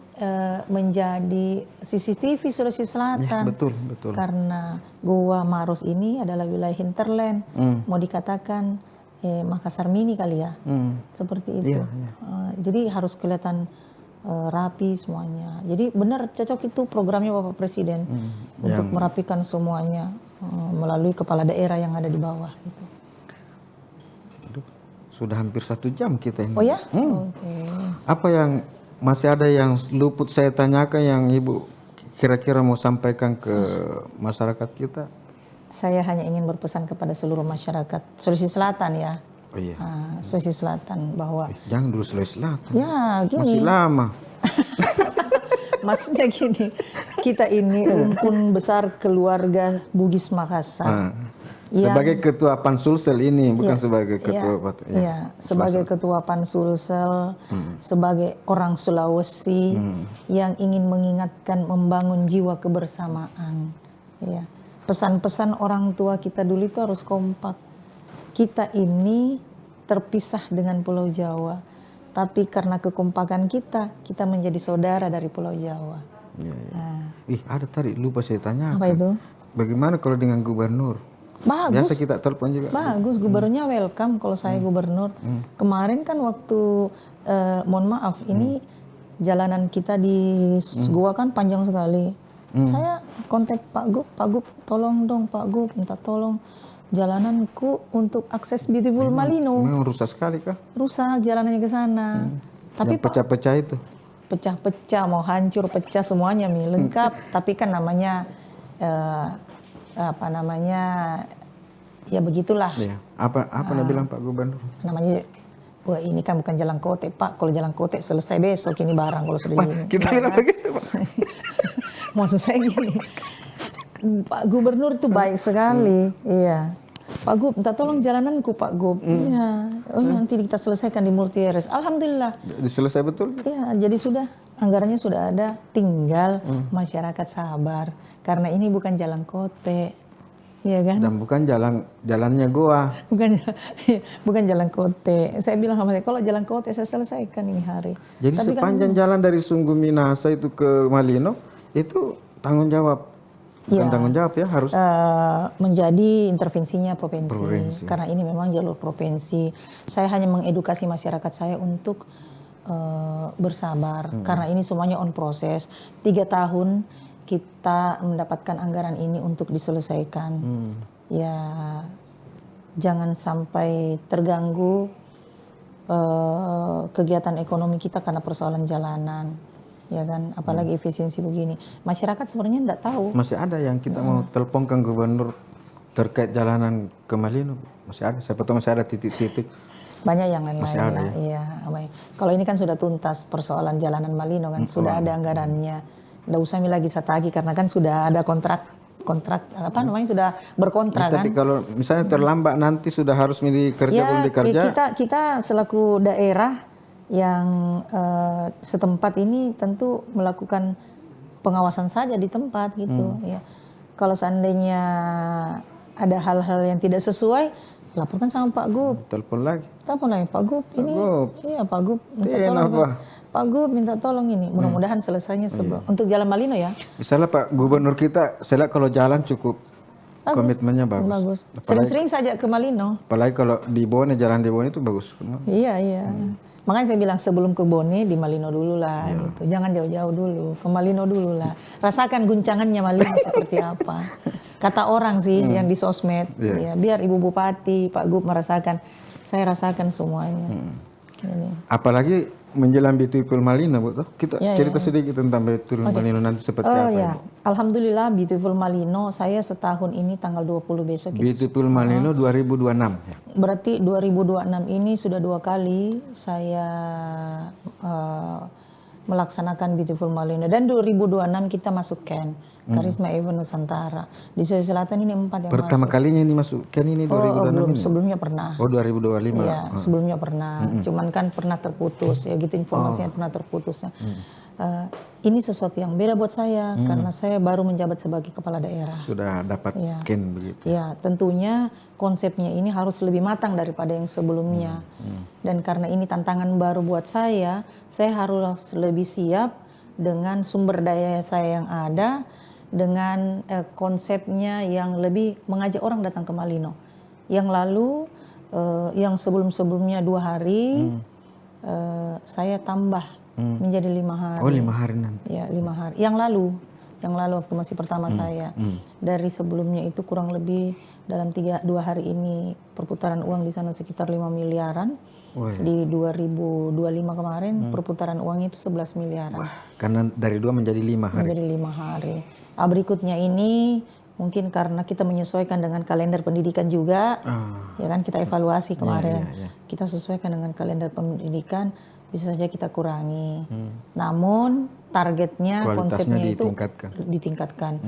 B: menjadi CCTV Sulawesi Selatan.
A: Betul.
B: Karena Goa Maros ini adalah wilayah hinterland. Mau dikatakan Makassar mini kali ya. Seperti itu. Jadi harus kelihatan rapi semuanya. Jadi benar cocok itu programnya Bapak Presiden untuk merapikan semuanya melalui kepala daerah yang ada di bawah. Gitu.
A: Sudah hampir 1 jam kita ini.
B: Oh ya?
A: Apa yang masih ada yang luput saya tanyakan yang Ibu kira-kira mau sampaikan ke masyarakat kita?
B: Saya hanya ingin berpesan kepada seluruh masyarakat Sulawesi Selatan ya.
A: Oh iya.
B: Sulawesi Selatan bahwa
A: jangan dulu Sulawesi Selatan.
B: Ya, gini.
A: Masih lama.
B: Maksudnya gini, kita ini rumpun besar keluarga Bugis Makassar.
A: Sebagai ketua Pansulsel ini, bukan sebagai ketua
B: sebagai ketua Pansulsel, sebagai orang Sulawesi yang ingin mengingatkan, membangun jiwa kebersamaan. Ya. Pesan-pesan orang tua kita dulu itu harus kompak. Kita ini terpisah dengan Pulau Jawa, tapi karena kekompakan kita menjadi saudara dari Pulau Jawa.
A: Ada tadi lupa saya tanya.
B: Apa itu?
A: Bagaimana kalau dengan gubernur?
B: Bagus.
A: Biasa kita telepon juga.
B: Bagus, gubernurnya welcome kalau saya gubernur. Kemarin kan waktu, mohon maaf, ini jalanan kita di Goa kan panjang sekali. Saya kontak Pak Gub, tolong dong Pak Gub, minta tolong jalananku untuk akses Beautiful Malino.
A: Memang rusak sekali kah?
B: Rusak jalanannya ke sana. Tapi
A: pecah-pecah itu?
B: Pecah-pecah, mau hancur, pecah semuanya lengkap. Tapi kan namanya ya begitulah.
A: Apa dia bilang Pak Gubernur?
B: Namanya, wah ini kan bukan jalan kote Pak. Kalau jalan kote selesai besok ini barang kalau sudah gini.
A: Kita bilang begitu Pak.
B: Maksud saya gini, Pak Gubernur itu baik sekali. Iya. Pak Gub, minta tolong jalananku Pak Gub. Iya. Nanti kita selesaikan di Multieres. Alhamdulillah.
A: Selesai betul?
B: Iya, jadi sudah. Anggarannya sudah ada, tinggal masyarakat sabar. Karena ini bukan jalan kote, ya kan?
A: Dan bukan jalannya Goa.
B: Bukan jalan kote. Saya bilang sama saya, kalau jalan kote saya selesaikan ini hari.
A: Jadi tapi sepanjang jalan dari Sungguh Minahasa itu ke Malino, itu tanggung jawab. Bukan tanggung jawab ya, harus
B: menjadi intervensinya provinsi. Karena ini memang jalur provinsi. Saya hanya mengedukasi masyarakat saya untuk bersabar karena ini semuanya on proses. 3 tahun kita mendapatkan anggaran ini untuk diselesaikan. Ya jangan sampai terganggu kegiatan ekonomi kita karena persoalan jalanan, ya kan? Apalagi efisiensi begini. Masyarakat sebenarnya tidak tahu.
A: Masih ada yang kita mau telepon ke gubernur terkait jalanan ke Malino. Masih ada. Siapa tahu masih ada titik-titik.
B: Banyak yang lain-lain ya. Iya. Kalau ini kan sudah tuntas persoalan jalanan Malino kan, sudah ada anggarannya. Nggak usah lagi satagi karena kan sudah ada kontrak kontrak sudah berkontrak kan.
A: Tapi kalau misalnya terlambat nanti sudah harus milih kerja belum dikerja.
B: Kita selaku daerah yang setempat ini tentu melakukan pengawasan saja di tempat gitu ya. Kalau seandainya ada hal-hal yang tidak sesuai, laporkan sama Pak Gub.
A: Telepon lagi
B: Pak Gub ini. Iya Pak Gub minta
A: tolong.
B: Pak Gub minta tolong ini. Mudah-mudahan selesainya untuk Jalan Malino ya.
A: Misalnya Pak Gubernur kita, saya lihat kalau jalan cukup komitmennya bagus.
B: Sering-sering saja ke Malino.
A: Apalagi kalau di Bone, jalan di Bone itu bagus.
B: Iya. Makanya saya bilang sebelum ke Bone di Malino dulu lah gitu. Jangan jauh-jauh dulu, ke Malino dulu lah. Rasakan guncangannya Malino seperti apa. Kata orang sih yang di sosmed, ya, biar Ibu Bupati, Pak Gub merasakan. Saya rasakan semuanya. Ini.
A: Apalagi menjelang Beautiful Malino, Bu. Kita cerita sedikit tentang Beautiful Malino nanti seperti apa,
B: ya.
A: Bu?
B: Alhamdulillah Beautiful Malino saya setahun ini tanggal 20 besok.
A: Beautiful Malino 2026 ya.
B: Berarti 2026 ini sudah 2 kali saya melaksanakan Beautiful Malino, dan 2026 kita masuk Ken Karisma Event Nusantara di Sulawesi Selatan. Ini 4 yang
A: pertama
B: masuk.
A: kalinya ini masuk Ken ini 2026
B: belum,
A: ini?
B: sebelumnya pernah.
A: 2025.
B: Iya, sebelumnya pernah. Cuman kan pernah terputus ya gitu, informasinya pernah terputus. Ini sesuatu yang beda buat saya karena saya baru menjabat sebagai kepala daerah.
A: Sudah dapat Ken begitu.
B: Ya, tentunya konsepnya ini harus lebih matang daripada yang sebelumnya. Dan karena ini tantangan baru buat saya harus lebih siap dengan sumber daya saya yang ada, dengan konsepnya yang lebih mengajak orang datang ke Malino. Yang lalu, yang sebelum-sebelumnya 2 hari, saya tambah menjadi 5 hari.
A: Oh, 5 hari nanti.
B: Ya, 5 hari. Yang lalu waktu masih pertama saya. Dari sebelumnya itu kurang lebih dalam 2 hari ini perputaran uang di sana sekitar 5 miliaran. Di 2025 kemarin perputaran uangnya itu 11 miliaran.
A: Karena dari 2 menjadi 5 hari.
B: Menjadi 5 hari. Berikutnya ini mungkin karena kita menyesuaikan dengan kalender pendidikan juga. Ya kan, kita evaluasi kemarin. Kita sesuaikan dengan kalender pendidikan, bisa saja kita kurangi. Namun targetnya, konsepnya itu ditingkatkan.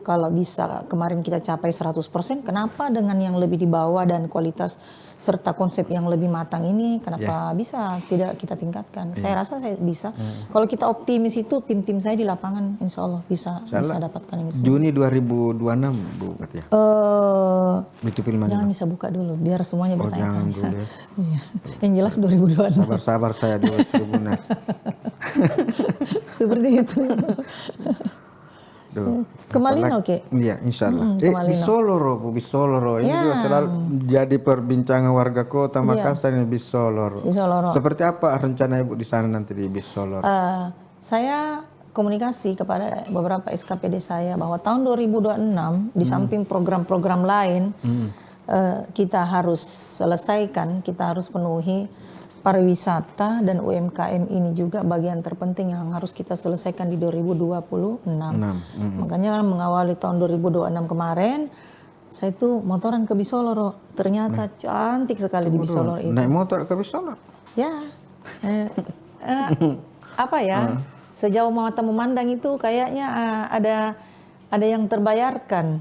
B: Kalau bisa kemarin kita capai 100%, kenapa dengan yang lebih di bawah dan kualitas serta konsep yang lebih matang ini kenapa bisa tidak kita tingkatkan? Saya rasa saya bisa. Kalau kita optimis itu, tim-tim saya di lapangan insya Allah bisa dapatkan ini.
A: Juni 2026 Bu berarti ya?
B: Jangan bisa buka dulu biar semuanya bertanya.
A: Jangan dulu ya.
B: Yang jelas 2026.
A: Sabar saya dulu Tribuners.
B: Seperti itu. Ke Malino oke?
A: Iya, insya Allah. Bisoloro. Ini juga selalu jadi perbincangan warga kota Makassar ini Bisoloro. Seperti apa rencana Ibu di sana nanti di Bisoloro?
B: Saya komunikasi kepada beberapa SKPD saya bahwa tahun 2026 di samping program-program lain kita harus selesaikan, kita harus penuhi pariwisata dan UMKM ini juga bagian terpenting yang harus kita selesaikan di 2026. Makanya mengawali tahun 2026 kemarin, saya itu motoran ke Bisoloro. Ternyata cantik sekali di Bisoloro itu.
A: Naik motor ke Bisoloro?
B: Ya. Sejauh mata memandang itu kayaknya ada yang terbayarkan.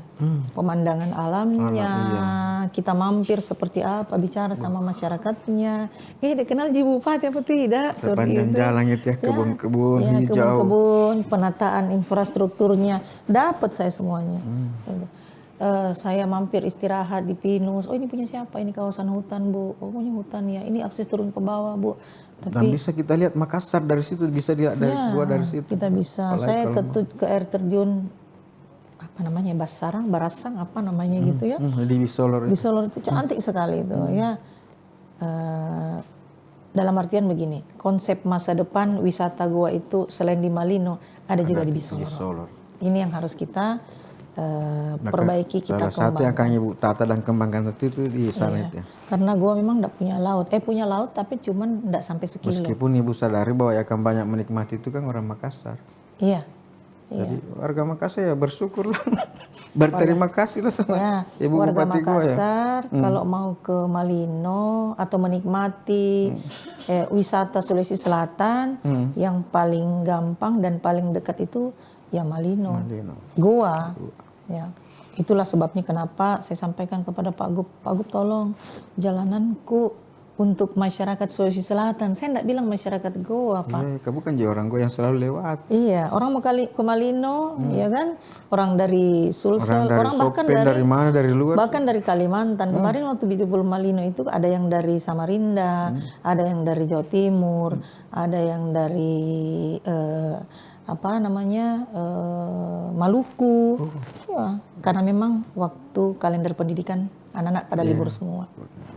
B: Pemandangan alamnya, kita mampir seperti apa, bicara sama masyarakatnya. Dikenal Ji Bupati apa tidak?
A: Sepanjang jalan itu ya, kebun-kebun hijau.
B: Kebun-kebun, penataan infrastrukturnya, dapat saya semuanya. Saya mampir istirahat di Pinus. Oh, ini punya siapa? Ini kawasan hutan, Bu. Oh, punya hutan ya. Ini akses turun ke bawah, Bu.
A: Dan bisa kita lihat Makassar dari situ, bisa dilihat dari gua dari situ.
B: Kita bisa. Saya ke air terjun Barasang apa namanya gitu ya.
A: Di Bisoloro.
B: Bisoloro itu cantik sekali itu ya. Dalam artian begini, konsep masa depan wisata gua itu selain di Malino ada juga di Bisoloro. Ini yang harus kita perbaiki, kita kembangkan.
A: Salah satu yang akan Ibu tata dan kembangkan itu di sana itu ya.
B: Karena gua memang enggak punya laut. Punya laut tapi cuman enggak sampai sekilo.
A: Meskipun Ibu sadari bahwa akan banyak menikmati itu kan orang Makassar.
B: Iya.
A: Jadi warga Makassar ya bersyukurlah. Berterima kasihlah sama Ibu
B: warga
A: Bupati
B: Makassar kalau mau ke Malino atau menikmati wisata Sulawesi Selatan, yang paling gampang dan paling dekat itu ya Malino. Goa. Ya, itulah sebabnya kenapa saya sampaikan kepada Pak Gub tolong jalananku untuk masyarakat Sulawesi Selatan. Saya enggak bilang masyarakat Goa, Pak.
A: Kamu kan jadi orang Goa yang selalu lewat.
B: Iya, orang mau ke Malino, ya kan? Orang dari Sulsel,
A: orang
B: bahkan
A: dari mana, dari luar.
B: Bahkan dari Kalimantan. Kemarin waktu di Malino itu ada yang dari Samarinda, ada yang dari Jawa Timur, ada yang dari Maluku. Ya, karena memang waktu kalender pendidikan anak-anak pada libur semua.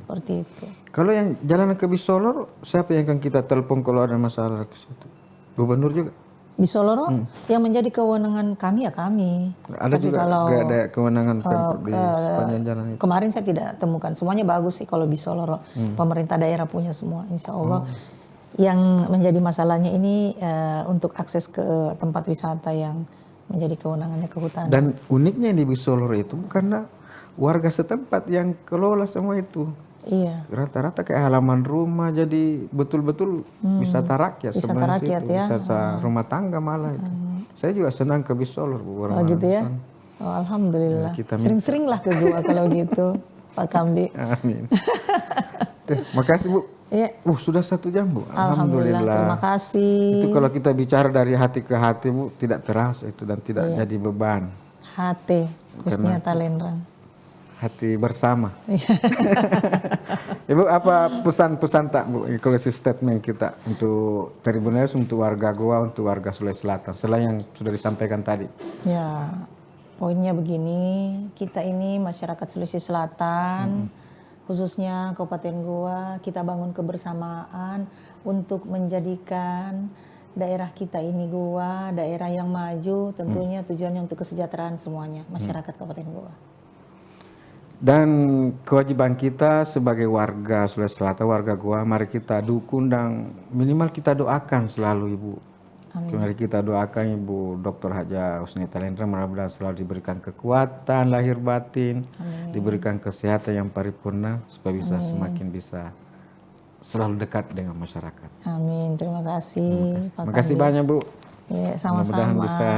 B: Seperti itu.
A: Kalau yang jalan ke Bisoloro, siapa yang akan kita telepon kalau ada masalah ke situ? Gubernur juga?
B: Bisoloro yang menjadi kewenangan kami ya kami.
A: Ada
B: tapi
A: juga
B: kalau
A: nggak ada kewenangan Pemprov di sepanjang jalan itu?
B: Kemarin saya tidak temukan. Semuanya bagus sih kalau Bisoloro. Pemerintah daerah punya semua, insya Allah. Yang menjadi masalahnya ini untuk akses ke tempat wisata yang menjadi kewenangannya kehutanan.
A: Dan uniknya di Bisoloro itu karena warga setempat yang kelola semua itu.
B: Iya.
A: Rata-rata kayak halaman rumah, jadi betul-betul wisata rakyat sebenarnya
B: rakyat
A: situ.
B: ya.
A: Wisata rumah tangga malah itu. Saya juga senang ke Bisoloro.
B: Gitu ya. Oh, alhamdulillah. Sering-seringlah ke Goa kalau gitu, Pak Kamdi.
A: Amin. Makasih Bu.
B: Iya.
A: Sudah 1 jam Bu.
B: Alhamdulillah. Terima kasih.
A: Itu kalau kita bicara dari hati ke hati Bu, tidak terasa itu dan tidak jadi beban.
B: Hati, Husnia Talenrang.
A: Hati bersama. Ibu, apa pesan-pesan tak Bu, closing statement kita untuk Tribuners, untuk warga Goa, untuk warga Sulawesi Selatan, selain yang sudah disampaikan tadi?
B: Ya, poinnya begini, kita ini masyarakat Sulawesi Selatan, khususnya Kabupaten Goa, kita bangun kebersamaan untuk menjadikan daerah kita ini Goa, daerah yang maju, tentunya tujuannya untuk kesejahteraan semuanya, masyarakat Kabupaten Goa.
A: Dan kewajiban kita sebagai warga Sulawesi Selatan, warga Goa, mari kita dukung dan minimal kita doakan selalu Ibu. Amin. Mari kita doakan Ibu Dr. Haja Husnia Talenrang, mudah-mudahan selalu diberikan kekuatan lahir batin, diberikan kesehatan yang paripurna supaya bisa semakin bisa selalu dekat dengan masyarakat.
B: Amin, terima kasih.
A: Terima kasih banyak Bu.
B: Ya, sama-sama.
A: Mudah-mudahan bisa.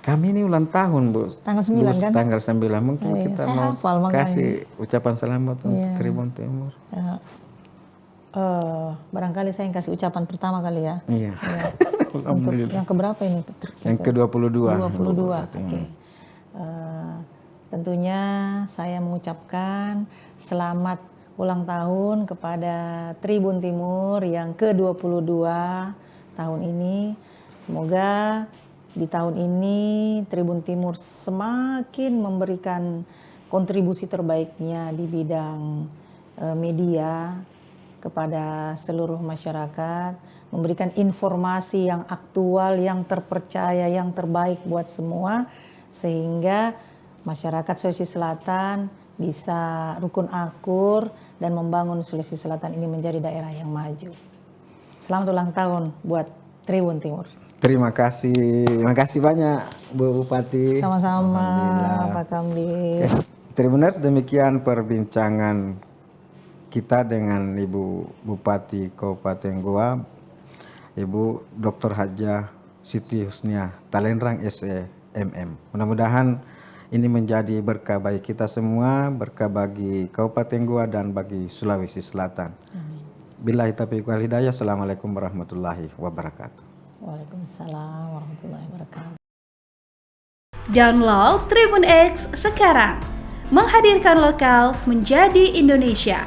A: Kami ini ulang tahun Bu.
B: Tanggal 9 kan?
A: Tanggal 9 mungkin kita mau kasih ucapan selamat untuk Tribun Timur.
B: Barangkali saya yang kasih ucapan pertama kali ya.
A: Iya.
B: Untuk yang keberapa ini?
A: Yang ke-22.
B: 22. Oke. Tentunya saya mengucapkan selamat ulang tahun kepada Tribun Timur yang ke-22 tahun ini. Semoga di tahun ini Tribun Timur semakin memberikan kontribusi terbaiknya di bidang media kepada seluruh masyarakat, memberikan informasi yang aktual, yang terpercaya, yang terbaik buat semua, sehingga masyarakat Sulawesi Selatan bisa rukun akur dan membangun Sulawesi Selatan ini menjadi daerah yang maju. Selamat ulang tahun buat Tribun Timur.
A: Terima kasih banyak Bu Bupati.
B: Sama-sama Pak Kamdi.
A: Tribuners, demikian perbincangan kita dengan Ibu Bupati Kabupaten Goa, Ibu Dr. Haja Siti Husnia Talenrang SEMM. Mudah-mudahan ini menjadi berkah bagi kita semua, berkah bagi Kabupaten Goa dan bagi Sulawesi Selatan. Amin. Billahi taufiq wal hidayah. Assalamualaikum warahmatullahi wabarakatuh.
B: Waalaikumsalam warahmatullahi wabarakatuh.
C: Download Tribun X sekarang, menghadirkan lokal menjadi Indonesia.